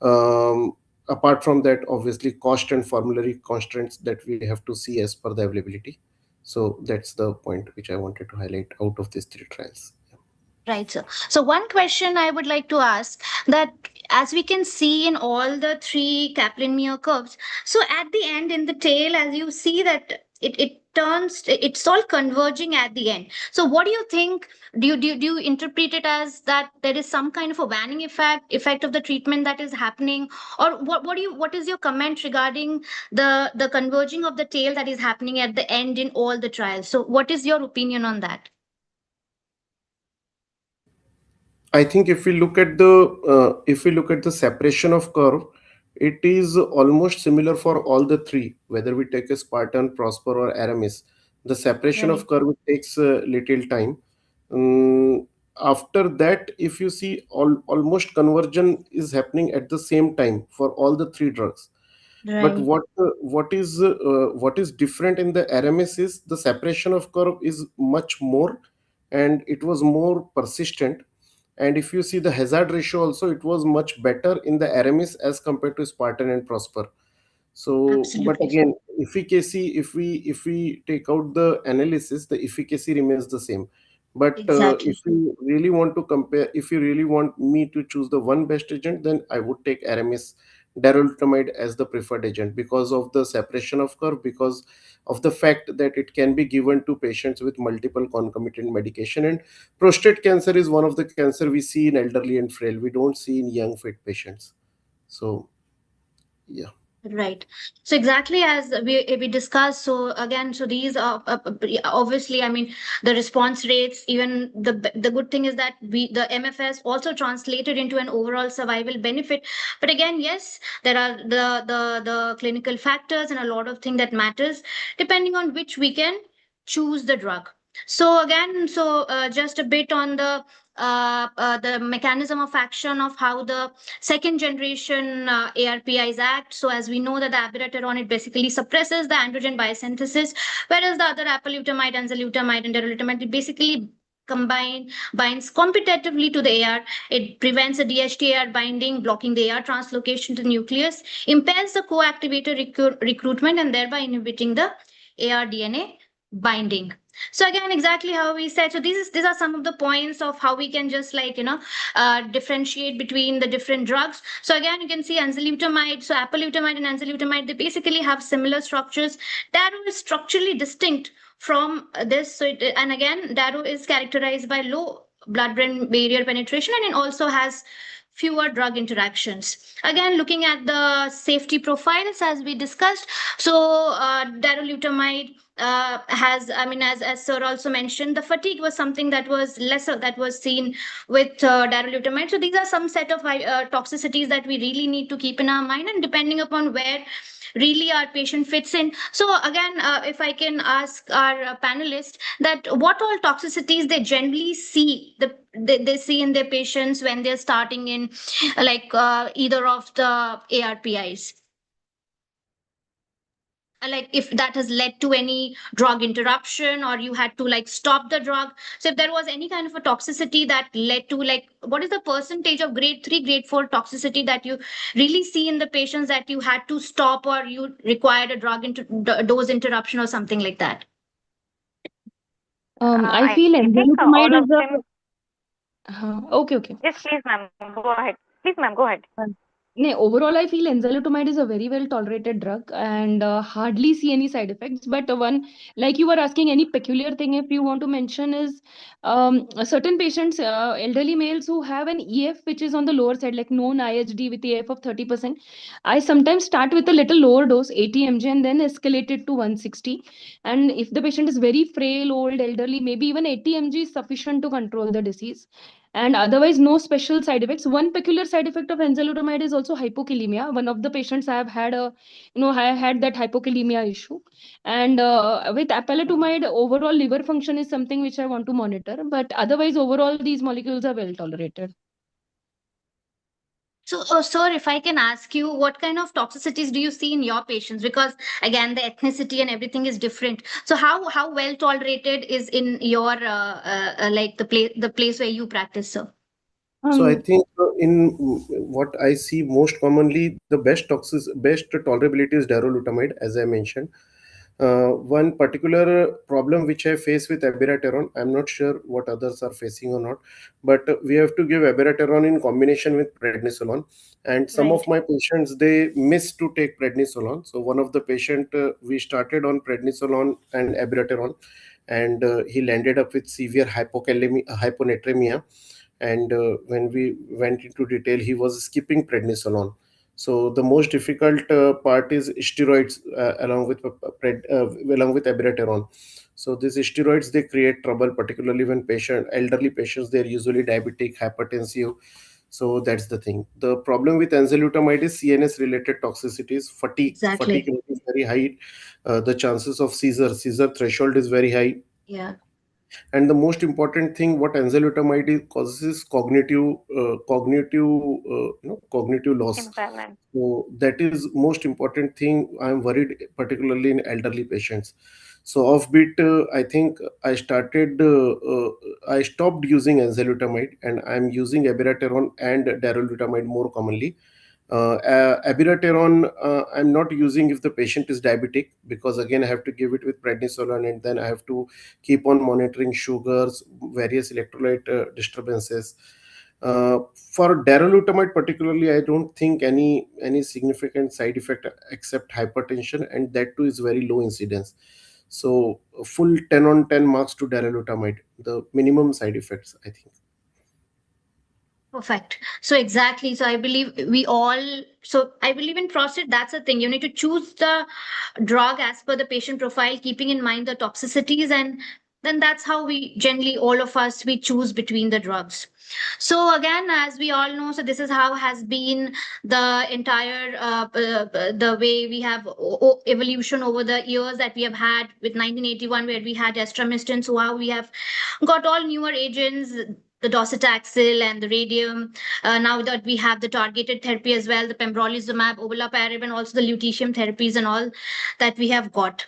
um, Apart from that, obviously cost and formulary constraints that we have to see as per the availability. So that's the point which I wanted to highlight out of these three trials. Right, sir. So one question I would like to ask that as we can see in all the three Kaplan-Meier curves, so at the end in the tail, as you see that it turns, it's all converging at the end. So what do you think? Do you interpret it as that there is some kind of a waning effect of the treatment that is happening, or what is your comment regarding the converging of the tail that is happening at the end in all the trials? So what is your opinion on that? I think if we look at the separation of curve, it is almost similar for all the three, whether we take a Spartan, Prosper, or Aramis. The separation of Right. curve takes a little time. Um, After that, if you see, almost conversion is happening at the same time for all the three drugs. But Right. what is different in the RMS is the separation of curve is much more, and it was more persistent. And if you see the hazard ratio also, it was much better in the RMS as compared to Spartan and Prosper. So, but Absolutely. again, efficacy, if we take out the analysis, the efficacy remains the same. But if Exactly. you really want to compare, if you really want me to choose the one best agent, then I would take Aramis darolutamide as the preferred agent because of the separation of curve, because of the fact that it can be given to patients with multiple concomitant medication. And prostate cancer is one of the cancer we see in elderly and frail. We don't see in young fit patients. So yeah. Right. So exactly as we discussed. So again, so these are obviously, I mean, the response rates. Even the good thing is that the MFS also translated into an overall survival benefit. But again, yes, there are the clinical factors and a lot of things that matters depending on which we can choose the drug. So again, so just a bit on the mechanism of action of how the second generation ARPIs act. So as we know that the abiraterone, it basically suppresses the androgen biosynthesis, whereas the other apalutamide, enzalutamide, and darolutamide, it basically binds competitively to the AR. It prevents the DHT-AR binding, blocking the AR translocation to the nucleus, impairs the co-activator recruitment, and thereby inhibiting the AR DNA binding. So again, exactly how we said. So these are some of the points of how we can just like differentiate between the different drugs. So again, you can see enzalutamide, so apalutamide and enzalutamide, they basically have similar structures. Daro is structurally distinct from this. So and again, Daro is characterized by low blood-brain barrier penetration, and it also has fewer drug interactions. Again, looking at the safety profiles as we discussed, so darolutamide has, I mean, as sir also mentioned, the fatigue was something that was lesser, that was seen with darolutamide. So these are some set of toxicities that we really need to keep in our mind, and depending upon where really our patient fits in. So again, if I can ask our panelists that what all toxicities they generally see, they see in their patients when they're starting in like either of the ARPIs, like if that has led to any drug interruption or you had to like stop the drug. So if there was any kind of a toxicity that led to, like, what is the percentage of grade 3 grade 4 toxicity that you really see in the patients that you had to stop or you required a dose interruption or something like that? I I feel think all enzalutamide of is them. okay. Yes, please, ma'am, go ahead. Please, ma'am, go ahead. Overall, I feel enzalutamide is a very well tolerated drug and hardly see any side effects. But one, like you were asking, any peculiar thing if you want to mention is certain patients, elderly males who have an EF which is on the lower side, like known IHD with EF of 30%. I sometimes start with a little lower dose, 80 mg, and then escalate it to 160. And if the patient is very frail, old, elderly, maybe even 80 mg is sufficient to control the disease, and otherwise no special side effects. One peculiar side effect of enzalutamide is also hypokalemia. One of the patients I have had I had that hypokalemia issue. And with apalutamide, overall liver function is something which I want to monitor, but otherwise overall these molecules are well tolerated. So, sir, if I can ask you, what kind of toxicities do you see in your patients? Because again, the ethnicity and everything is different. So, how well tolerated is in your like the place where you practice, sir? So I um, think in what I see most commonly, the best tolerability is darolutamide, as I mentioned. One particular problem which I face with abiraterone, I'm not sure what others are facing or not, but we have to give abiraterone in combination with prednisolone. And some Right. of my patients, they miss to take prednisolone. So one of the patient, we started on prednisolone and abiraterone, and he landed up with severe hyponatremia. And when we went into detail, he was skipping prednisolone. So the most difficult part is steroids along with abiraterone. So these steroids, they create trouble, particularly when elderly patients, they're usually diabetic, hypertensive. So that's the thing. The problem with enzalutamide is CNS related toxicities. Fatigue Exactly. rate is very high. The chances of seizure threshold is very high. Yeah. And the most important thing, what enzalutamide causes is cognitive loss. Impairment. So that is most important thing. I'm worried particularly in elderly patients. So offbeat, I think I stopped using enzalutamide, and I'm using abiraterone and darolutamide more commonly. Abiraterone, I'm not using if the patient is diabetic, because again I have to give it with prednisolone, and then I have to keep on monitoring sugars, various electrolyte disturbances. For darolutamide particularly, I don't think any significant side effect except hypertension, and that too is very low incidence. So full 10 on 10 marks to darolutamide, the minimum side effects, I think. Perfect. So exactly. So I believe we all. So I believe in prostate. That's the thing. You need to choose the drug as per the patient profile, keeping in mind the toxicities, and then that's how we generally all of us we choose between the drugs. So again, as we all know, so this is how has been the entire the way we have evolution over the years that we have had with 1981, where we had estromycin. So how we have got all newer agents, the docetaxel and the radium. Now that we have the targeted therapy as well, the pembrolizumab, obilaparib, and also the lutetium therapies and all that we have got.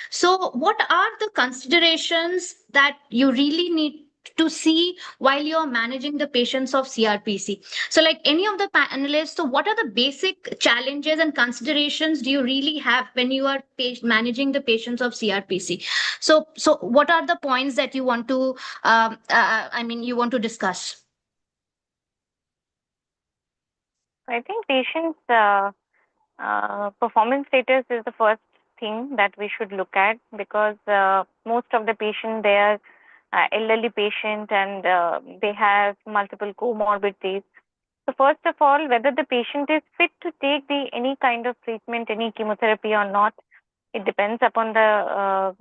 So, what are the considerations that you really need to see while you're managing the patients of CRPC? So, like any of the panelists, so what are the basic challenges and considerations do you really have when you are managing the patients of CRPC? So, what are the points that you want to, you want to discuss? I think patients' performance status is the first thing that we should look at, because most of the patients, they are elderly patient, and they have multiple comorbidities. So first of all, whether the patient is fit to take any kind of treatment, any chemotherapy or not, it depends upon the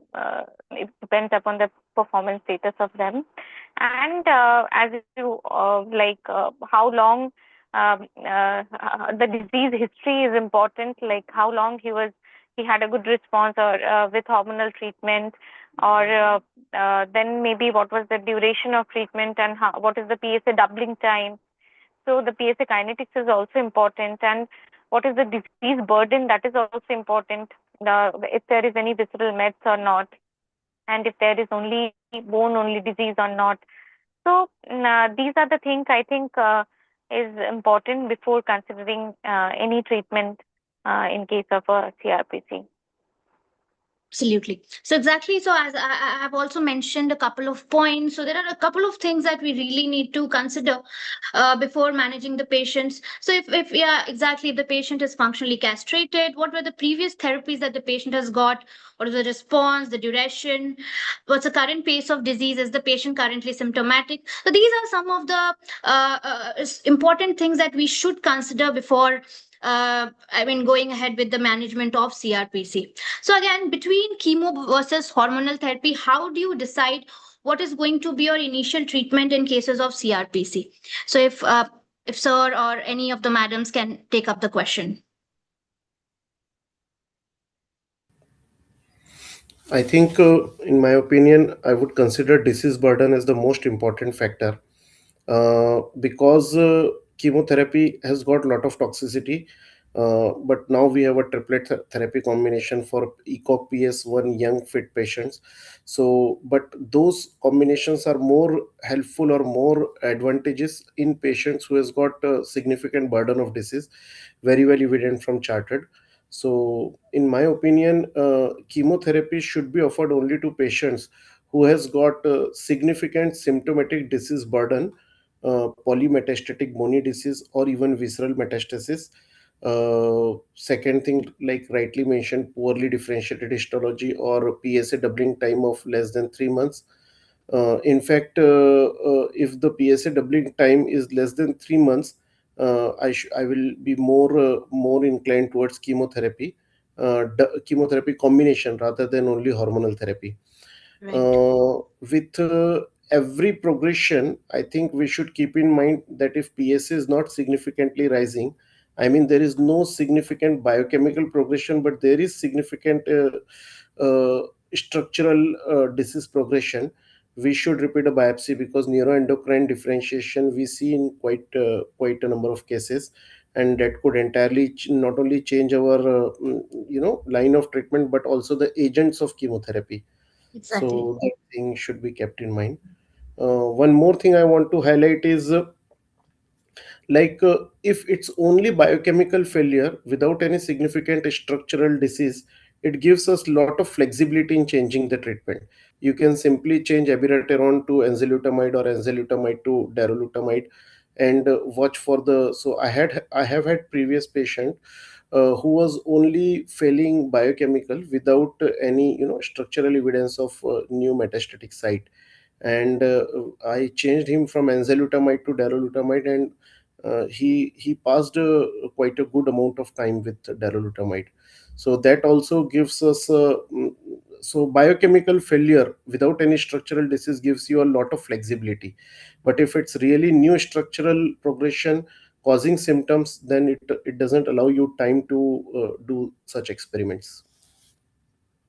performance status of them, and as you how long the disease history is important, like how long he had a good response or with hormonal treatment, or then maybe what was the duration of treatment, and what is the PSA doubling time. So the PSA kinetics is also important, and what is the disease burden, that is also important. If there is any visceral mets or not, and if there is only bone only disease or not. So these are the things I think is important before considering any treatment in case of a CRPC. Absolutely. So exactly. So as I have also mentioned a couple of points. So there are a couple of things that we really need to consider before managing the patients. So if yeah, exactly, if the patient is functionally castrated, what were the previous therapies that the patient has got? What is the response, the duration? What's the current pace of disease? Is the patient currently symptomatic? So these are some of the important things that we should consider before going ahead with the management of CRPC. So again, between chemo versus hormonal therapy, how do you decide what is going to be your initial treatment in cases of CRPC? So if sir or any of the madams can take up the question. I think, in my opinion, I would consider disease burden as the most important factor, because chemotherapy has got a lot of toxicity. But now we have a triplet therapy combination for ECOG PS1 young fit patients. So, but those combinations are more helpful or more advantageous in patients who has got a significant burden of disease, very well evident from charted. So, in my opinion, chemotherapy should be offered only to patients who has got significant symptomatic disease burden, polymetastatic bony disease, or even visceral metastasis. Second thing, like rightly mentioned, poorly differentiated histology or PSA doubling time of less than 3 months. In fact, if the PSA doubling time is less than 3 months, I will be more inclined towards chemotherapy, chemotherapy combination rather than only hormonal therapy. Right. With every progression, I think we should keep in mind that if PSA is not significantly rising, I mean, there is no significant biochemical progression, but there is significant structural disease progression. We should repeat a biopsy, because neuroendocrine differentiation we see in quite a number of cases, and that could entirely not only change our line of treatment, but also the agents of chemotherapy. Exactly. So that thing should be kept in mind. One more thing I want to highlight is, if it's only biochemical failure without any significant structural disease, it gives us lot of flexibility in changing the treatment. You can simply change abiraterone to enzalutamide or enzalutamide to darolutamide, and watch for the. So I have had previous patient who was only failing biochemical without any structural evidence of new metastatic site, and I changed him from enzalutamide to darolutamide, and he passed quite a good amount of time with darolutamide. So that also gives us so biochemical failure without any structural disease gives you a lot of flexibility. But if it's really new structural progression causing symptoms, then it doesn't allow you time to do such experiments.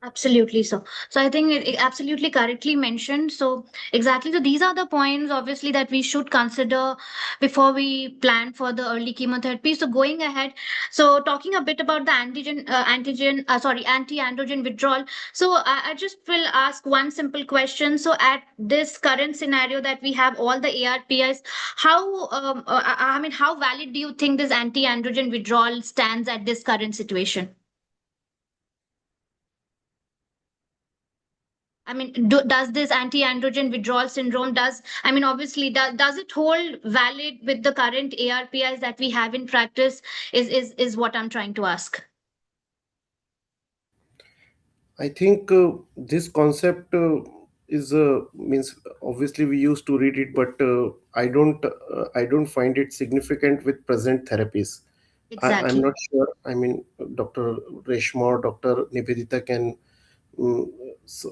Absolutely. So I think it absolutely correctly mentioned. So exactly. So these are the points, obviously, that we should consider before we plan for the early chemotherapy. So going ahead, so talking a bit about the anti-androgen withdrawal. So I just will ask one simple question. So at this current scenario that we have all the ARPIs, how I mean, how valid do you think this anti-androgen withdrawal stands at this current situation? I mean, does this anti-androgen withdrawal syndrome obviously does it hold valid with the current ARPIs that we have in practice is what I'm trying to ask. I think this concept is means obviously we used to read it, but I don't find it significant with present therapies. I'm Exactly. not sure. I mean, Dr. Reshma or Dr. Nivedita can, mm,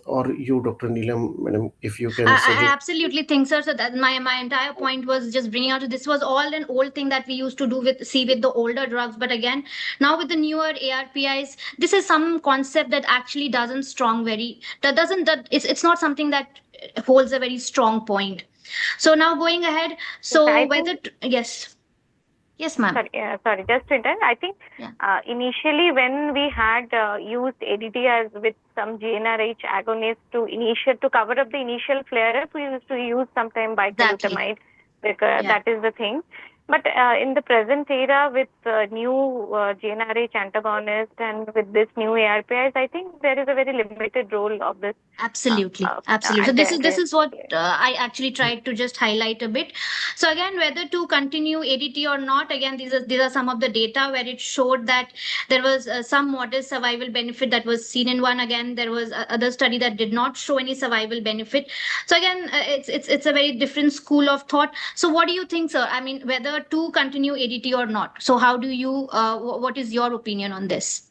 or you, Dr. Neelam, madam, if you can I suggest. absolutely think, sir. So that my entire point was just bringing out this was all an old thing that we used to do with the older drugs, but again now with the newer ARPIs, this is some concept that actually doesn't strong very that doesn't that it's not something that holds a very strong point. So now going ahead, Yes, so I think, whether yes, yes, ma'am, sorry, just to interrupt. I think yeah, initially when we had used ADT as with some GnRH agonist to initiate to cover up the initial flare up, we used to use sometime exactly, bicalutamide because yeah. that is the thing. But in the present era with new GnRH antagonist and with this new ARPIs, I think there is a very limited role of this Absolutely, absolutely. So this is what I actually tried to just highlight a bit. So again, whether to continue ADT or not, again these are some of the data where it showed that there was some modest survival benefit that was seen in one. Again, there was other study that did not show any survival benefit. So again, it's a very different school of thought. So what do you think, sir? I mean, whether to continue ADT or not. So how do you? What is your opinion on this?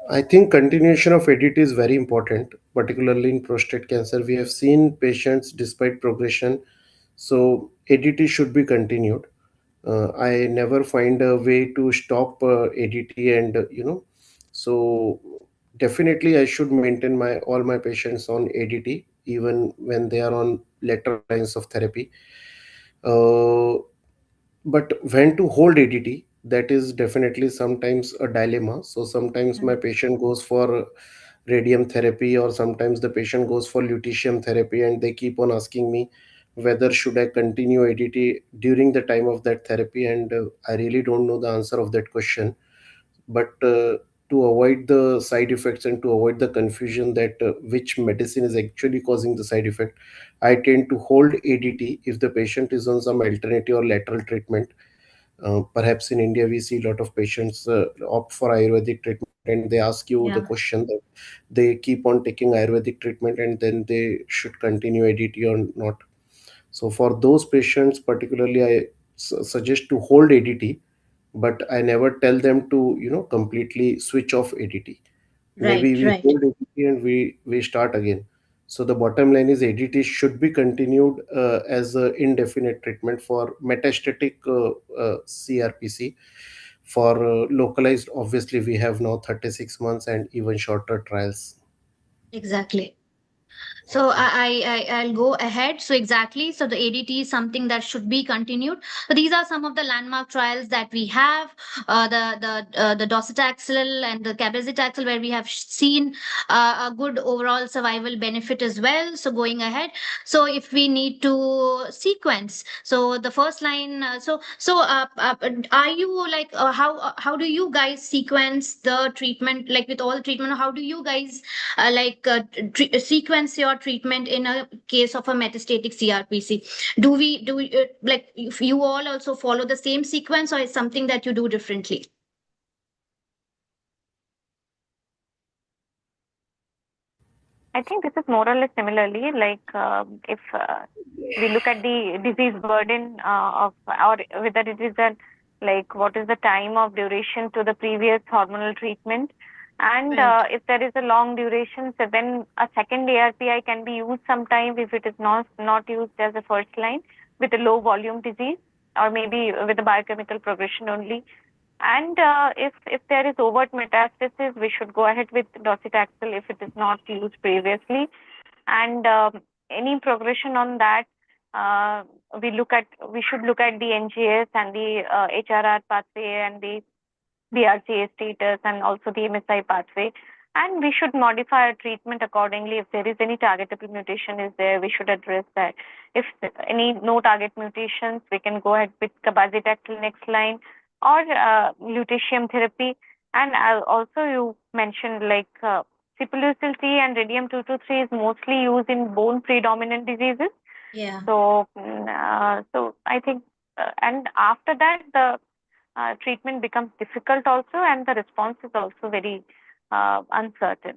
I think continuation of edit is very important, particularly in prostate cancer. We have seen patients despite progression, so ADT should be continued. I never find a way to stop ADT, and so definitely I should maintain my all my patients on ADT even when they are on later lines of therapy. Uh, but when to hold ADT, that is definitely sometimes a dilemma. So sometimes my patient goes for radium therapy, or sometimes the patient goes for lutetium therapy, and they keep on asking me whether should I continue ADT during the time of that therapy, and I really don't know the answer of that question. But to avoid the side effects and to avoid the confusion that which medicine is actually causing the side effect, I tend to hold ADT if the patient is on some alternative or lateral treatment. Perhaps in India, we see a lot of patients opt for Ayurvedic treatment, and they ask you the Yeah, question that they keep on taking Ayurvedic treatment and then they should continue ADT or not. So for those patients, particularly, I suggest to hold ADT, but I never tell them to completely switch off ADT. Maybe right, we right. hold ADT and we start again. So the bottom line is ADT should be continued as a indefinite treatment for metastatic CRPC. For localized, obviously we have now 36 months and even shorter trials. Exactly. So I'll go ahead. So exactly. So the ADT is something that should be continued. So these are some of the landmark trials that we have. The docetaxel and the cabazitaxel, where we have seen a good overall survival benefit as well. So going ahead. So if we need to sequence, so the first line. Are you like how do you guys sequence the treatment like with all treatment? How do you guys sequence your treatment in a case of a metastatic CRPC? Do we like if you all also follow the same sequence, or is something that you do differently? I think this is more or less similarly like if we look at the disease burden of or whether it is a like what is the time of duration to the previous hormonal treatment, and Right. if there is a long duration, so then a second ARPI can be used sometime if it is not used as a first line with a low volume disease or maybe with a biochemical progression only. And if there is overt metastasis, we should go ahead with docetaxel if it is not used previously. And any progression on that, uh, we should look at the NGS and the HRR pathway and the BRCA status and also the MSI pathway. And we should modify our treatment accordingly. If there is any targetable mutation is there, we should address that. If any no target mutations, we can go ahead with cabazitaxel next line or lutetium therapy. And also you mentioned like Sipuleucel T and radium-223 is mostly used in bone predominant diseases. Yeah. So, so I think, and after that, the treatment becomes difficult also, and the response is also very uncertain.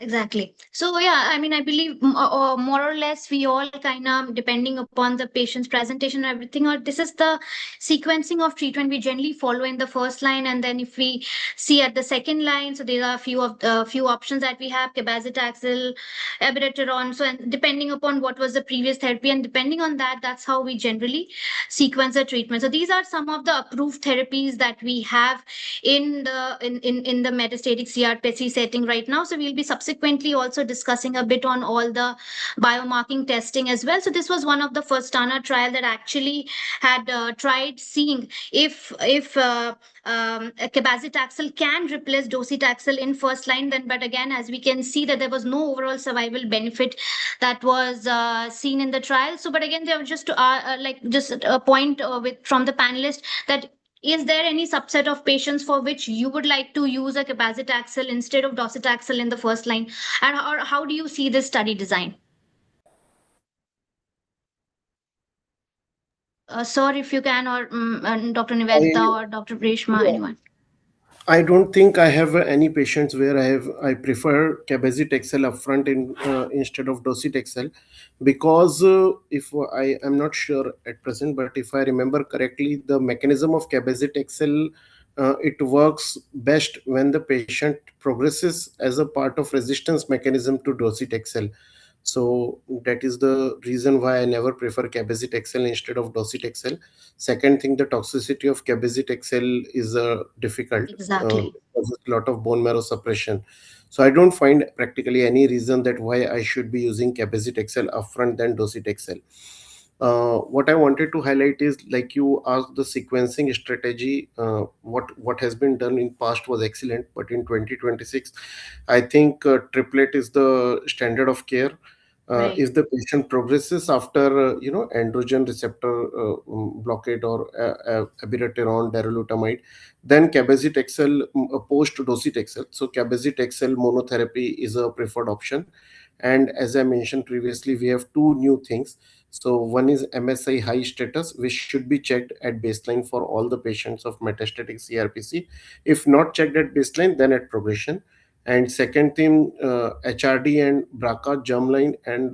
Exactly. So yeah, I mean, I believe more or less we all kind of, depending upon the patient's presentation and everything, or this is the sequencing of treatment we generally follow in the first line, and then if we see at the second line, so there are a few of the few options that we have: cabazitaxel, abiraterone. So and depending upon what was the previous therapy, and depending on that, that's how we generally sequence the treatment. So these are some of the approved therapies that we have in the metastatic CRPC setting right now. So we'll be subsequently also discussing a bit on all the biomarking testing as well. So this was one of the first Tana trial that actually had tried seeing if cabazitaxel can replace docetaxel in first line. Then, but again, as we can see that there was no overall survival benefit that was seen in the trial. So, but again, there was just like just a point with from the panelist that is there any subset of patients for which you would like to use a cabazitaxel instead of docetaxel in the first line? And or how do you see this study design? Sir, if you can, or Dr. Nivedita I or Dr. Reshma, anyone. I don't think I have any patients where I prefer cabazitaxel upfront instead of docetaxel, because if I am not sure at present, but if I remember correctly, the mechanism of cabazitaxel, it works best when the patient progresses as a part of resistance mechanism to docetaxel. So that is the reason why I never prefer cabazitaxel instead of docetaxel. Second thing, the toxicity of cabazitaxel is difficult, Exactly. causes a lot of bone marrow suppression. So I don't find practically any reason that why I should be using cabazitaxel upfront than docetaxel. What I wanted to highlight is, like you asked, the sequencing strategy. What has been done in past was excellent, but in 2026, I think triplet is the standard of care. Right. If the patient progresses after androgen receptor blockade or abiraterone darolutamide, then cabazitaxel post docetaxel. So cabazitaxel monotherapy is a preferred option. And as I mentioned previously, we have two new things. So one is MSI high status, which should be checked at baseline for all the patients of metastatic CRPC. If not checked at baseline, then at progression. And second thing, HRD and BRCA germline, and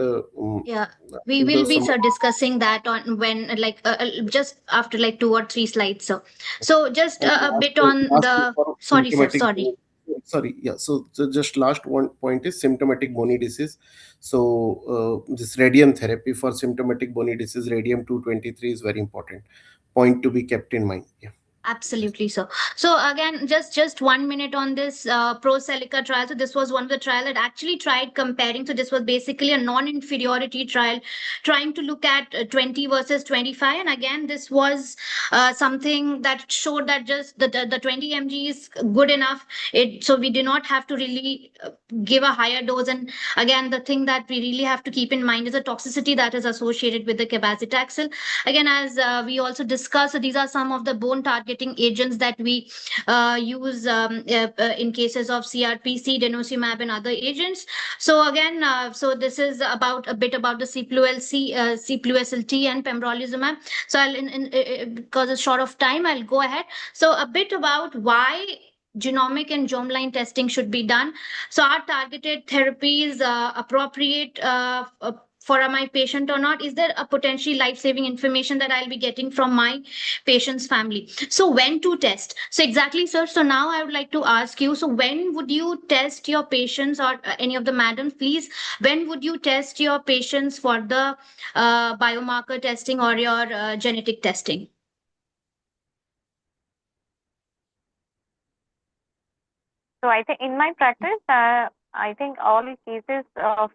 Yeah, we in the will be some. sir discussing that on when like just after like 2 or 3 slides. So just And a bit last, on last the for sorry, sir, symptomatic. sorry. Sorry, yeah. So just last one point is symptomatic bony disease. So this radium therapy for symptomatic bony disease, radium 223, is very important point to be kept in mind. Yeah. Absolutely, sir. So again, just 1 minute on this pro-Celica trial. So this was one of the trial that actually tried comparing. So this was basically a non-inferiority trial, trying to look at 20 versus 25. And again, this was something that showed that just the 20 mg is good enough. So we do not have to really give a higher dose. And again, the thing that we really have to keep in mind is the toxicity that is associated with the cabazitaxel. Again, as we also discussed, so these are some of the bone targeting agents that we use in cases of CRPC, denosumab, and other agents. So again, so this is about a bit about the CPLUSLT, CPLUSLT and pembrolizumab. So I'll, because it's short of time, I'll go ahead. So a bit about why genomic and germline testing should be done. So are targeted therapies appropriate for my patient or not? Is there a potentially life-saving information that I'll be getting from my patient's family? So when to test? So exactly, sir. So now I would like to ask you, so when would you test your patients, or any of the madams, please, when would you test your patients for the biomarker testing or your genetic testing? So I think in my practice, I think all cases of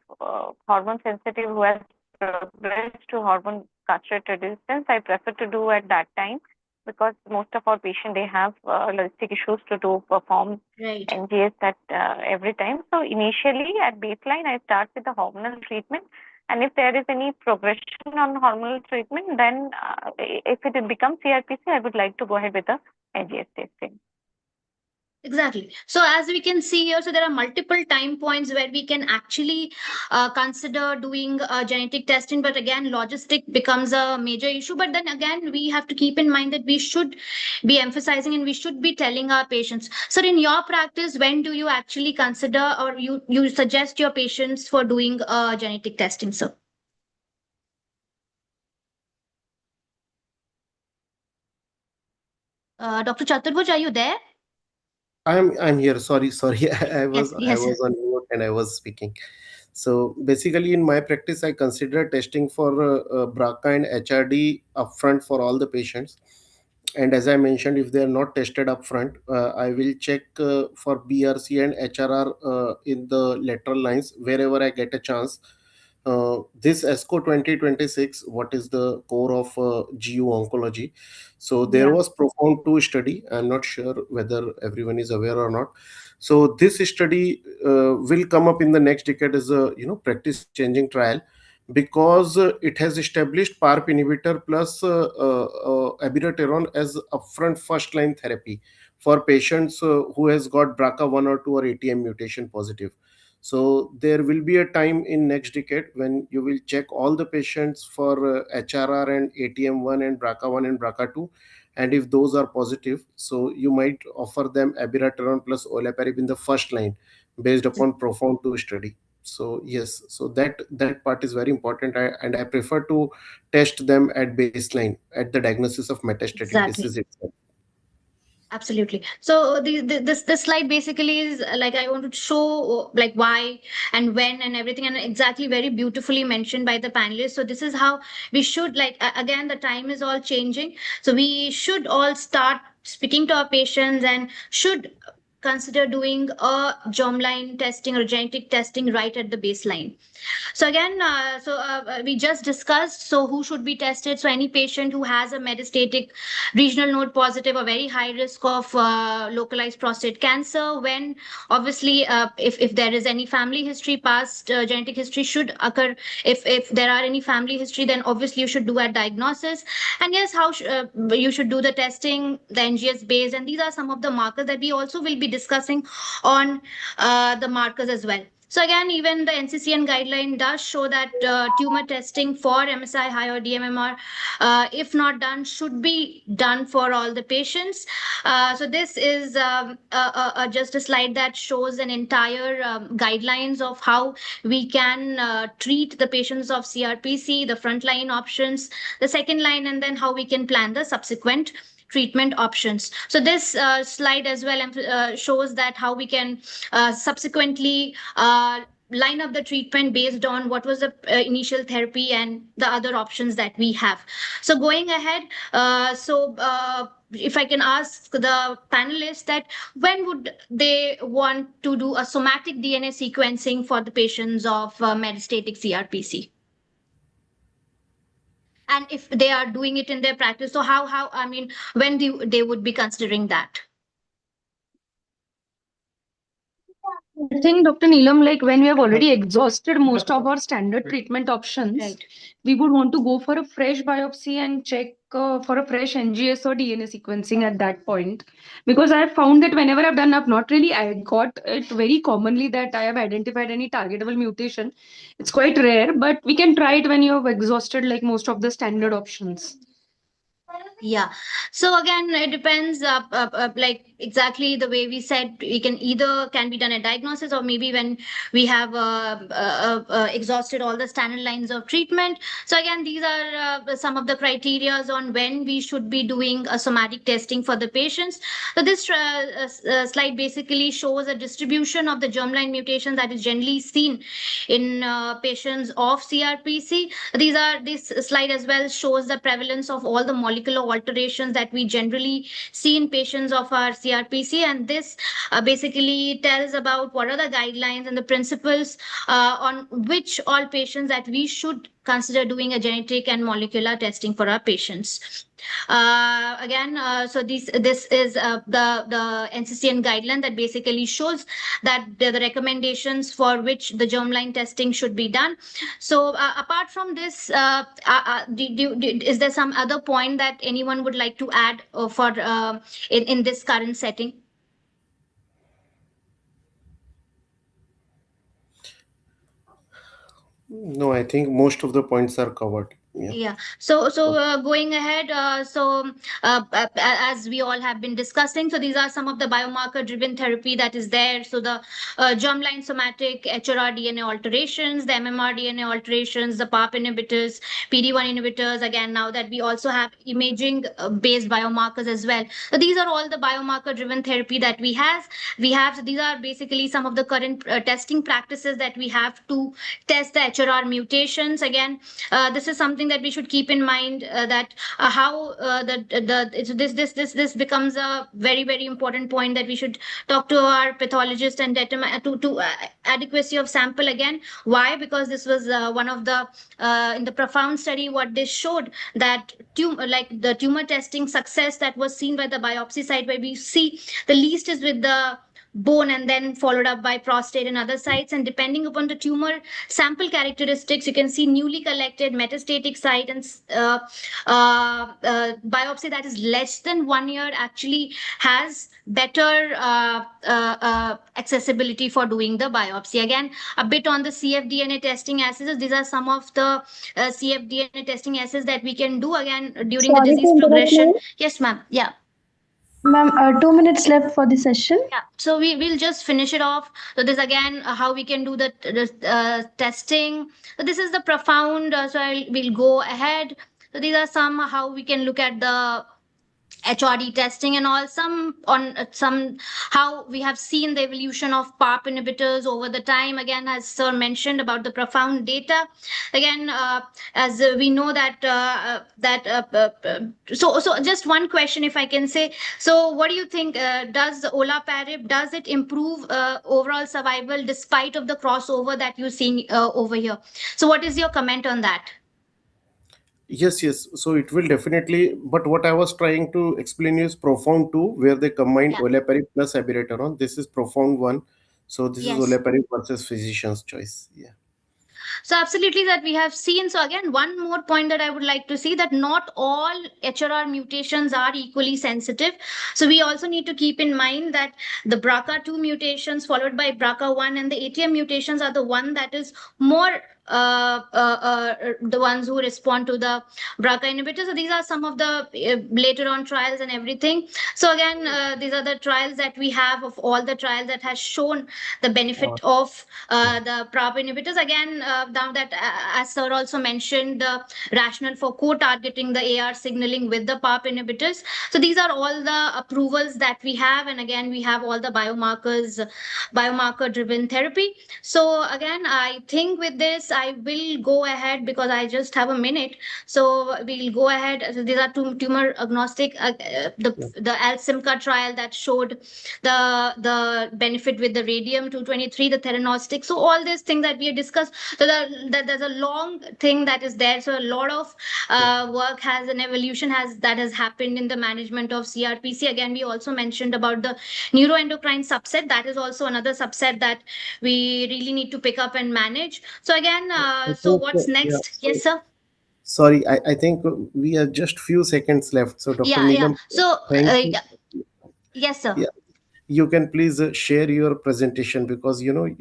hormone sensitive who has progressed to hormone castrate resistance, I prefer to do at that time, because most of our patients, they have logistic issues to do perform Right. NGS at every time. So initially at baseline, I start with the hormonal treatment. And if there is any progression on hormonal treatment, then if it becomes CRPC, I would like to go ahead with the NGS testing. Exactly. So as we can see here, so there are multiple time points where we can actually consider doing genetic testing. But again, logistic becomes a major issue. But then again, we have to keep in mind that we should be emphasizing and we should be telling our patients. So in your practice, when do you actually consider or you suggest your patients for doing genetic testing, sir? Dr. Chaturbuj, are you there? I'm here. Sorry. I Yes, was I yes, sir. was on mute and I was speaking. So basically, in my practice, I consider testing for BRCA and HRD upfront for all the patients. And as I mentioned, if they are not tested upfront, I will check for BRC and HRR in the lateral lines wherever I get a chance. This ESCO 2026, what is the core of GU oncology? So there Yeah, was profound 2 study. I'm not sure whether everyone is aware or not. So this study will come up in the next decade as a practice changing trial, because it has established PARP inhibitor plus abiraterone as upfront first line therapy for patients who has got BRCA1 or 2 or ATM mutation positive. So there will be a time in next decade when you will check all the patients for HRR and ATM1 and BRCA1 and BRCA2, and if those are positive, so you might offer them abiraterone plus olaparib in the first line based upon profound 2 study. So yes, so that part is very important. And I prefer to test them at baseline at the diagnosis of metastatic disease exactly. itself. Absolutely. So this slide basically is like I want to show like why and when and everything, and exactly very beautifully mentioned by the panelists. So this is how we should like again the time is all changing. So we should all start speaking to our patients and should consider doing a germline testing or genetic testing right at the baseline. So again, we just discussed. So who should be tested? So any patient who has a metastatic regional node positive or very high risk of localized prostate cancer. When obviously, if there is any family history, past genetic history should occur. If there are any family history, then obviously you should do a diagnosis. And yes, you should do the testing, the NGS based, and these are some of the markers that we also will be discussing on the markers as well. So again, even the NCCN guideline does show that tumor testing for MSI high or DMMR, if not done, should be done for all the patients. So this is just a slide that shows an entire guidelines of how we can treat the patients of CRPC, the frontline options, the second line, and then how we can plan the subsequent treatment options. So this slide as well shows that how we can subsequently line up the treatment based on what was the initial therapy and the other options that we have. So going ahead, if I can ask the panelists that when would they want to do a somatic DNA sequencing for the patients of metastatic CRPC? And if they are doing it in their practice, so how I mean, when they would be considering that? I think, Dr. Neelam, like when we have already exhausted most of our standard treatment options, Right. we would want to go for a fresh biopsy and check for a fresh NGS or DNA sequencing at that point. Because I have found that whenever I've done, I've not really I got it very commonly that I have identified any targetable mutation. It's quite rare, but we can try it when you have exhausted like most of the standard options. Yeah. So again, it depends. Like exactly the way we said, we can either can be done a diagnosis or maybe when we have exhausted all the standard lines of treatment. So again, these are some of the criterias on when we should be doing a somatic testing for the patients. So this slide basically shows a distribution of the germline mutation that is generally seen in patients of CRPC. This slide as well shows the prevalence of all the molecular alterations that we generally see in patients of our CRPC, and this basically tells about what are the guidelines and the principles on which all patients that we should consider doing a genetic and molecular testing for our patients. Again, so this is the NCCN guideline that basically shows that the recommendations for which the germline testing should be done. So apart from this, is there some other point that anyone would like to add in this current setting? No, I think most of the points are covered. Yeah. Yeah. Going ahead, as we all have been discussing, so these are some of the biomarker driven therapy that is there. So the germline somatic HRR DNA alterations, the MMR DNA alterations, the PARP inhibitors, PD-1 inhibitors. Again, now that we also have imaging based biomarkers as well. So these are all the biomarker driven therapy that we have. So these are basically some of the current testing practices that we have to test the HRR mutations. Again, this is something that we should keep in mind, that how this becomes a very important point that we should talk to our pathologist and determine to adequacy of sample. Again, why? Because this was one of the in the profound study, what they showed, that the tumor testing success that was seen by the biopsy site, where we see the least is with the bone and then followed up by prostate and other sites, and depending upon the tumor sample characteristics, you can see newly collected metastatic site and biopsy that is less than 1 year actually has better accessibility for doing the biopsy. Again, a bit on the cfDNA testing assays. These are some of the cfDNA testing assays that we can do again during the Sorry to disease interrupt, progression. ma'am. Yes, ma'am. Yeah. Ma'am, 2 minutes left for the session. Yeah, so will just finish it off. So this again, how we can do the testing. So this is the profound. We'll go ahead. So these are some how we can look at the HRD testing and all. Some how we have seen the evolution of PARP inhibitors over the time. Again, as Sir mentioned about the profound data. Again, as we know that so just one question, if I can say. So, what do you think? Does olaparib, does it improve overall survival despite of the crossover that you're seeing over here? So, what is your comment on that? Yes, yes. So it will definitely. But what I was trying to explain is profound two, where they combine Yeah. olaparib plus abiraterone. This is profound one. So this is Yes. olaparib versus physician's choice. Yeah. So absolutely that we have seen. So again, one more point that I would like to see, that not all HRR mutations are equally sensitive. So we also need to keep in mind that the BRCA2 mutations followed by BRCA1 and the ATM mutations are the one that is more the ones who respond to the BRCA inhibitors. So these are some of the later on trials and everything. So again, these are the trials that we have of all the trials that has shown the benefit of the PARP inhibitors. Again, now that as Sir also mentioned, the rationale for co-targeting the AR signaling with the PARP inhibitors. So these are all the approvals that we have, and again we have all the biomarker-driven therapy. So again, I think with this I will go ahead because I just have a minute. So we'll go ahead. So these are two tumor agnostic. The ALSIMCA trial that showed the benefit with the radium 223, the theranostic. So all these things that we discussed. So there's a long thing that is there. So a lot of work has an evolution has happened in the management of CRPC. Again, we also mentioned about the neuroendocrine subset. That is also another subset that we really need to pick up and manage. So again, so what's next? Yeah. Yes, sir. Sorry, I think we have just few seconds left. So Dr. Yeah. Neelam, So thank you. yes, sir. Yeah. You can please share your presentation, because you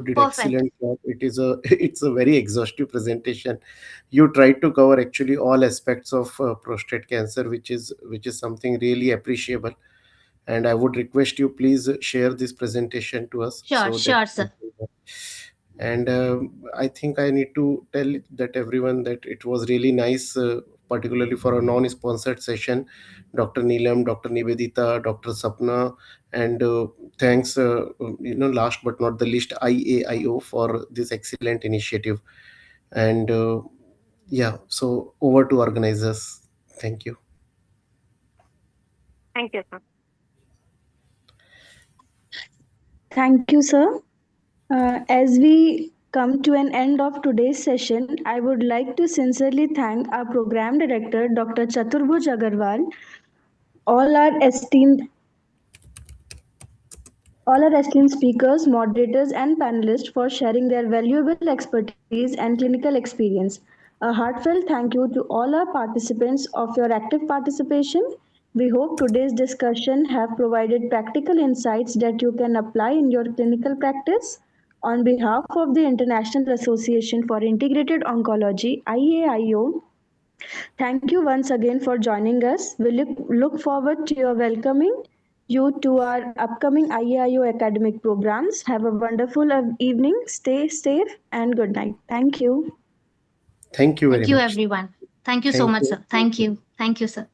did Perfect. excellent job. It's a very exhaustive presentation. You tried to cover actually all aspects of prostate cancer, which is something really appreciable. And I would request you please share this presentation to us, Sure, so that. sir. And I think I need to tell that everyone that it was really nice, particularly for a non-sponsored session. Dr. Neelam, Dr. Nivedita, Dr. Sapna, and thanks, last but not the least, IAIO for this excellent initiative. And yeah, so over to organizers. Thank you. Thank you, sir. Thank you, sir. As we come to an end of today's session, I would like to sincerely thank our program director, Dr. Chaturbhuj Agarwal, all our esteemed all our esteemed speakers, moderators, and panelists for sharing their valuable expertise and clinical experience. A heartfelt thank you to all our participants of your active participation. We hope today's discussion have provided practical insights that you can apply in your clinical practice. On behalf of the International Association for Integrated Oncology, IAIO, thank you once again for joining us. We look forward to your welcoming you to our upcoming IAIO academic programs. Have a wonderful evening. Stay safe and good night. Thank you. Thank you very Thank you, much. everyone. Thank you so Thank much, you. sir. Thank you. Thank you, sir.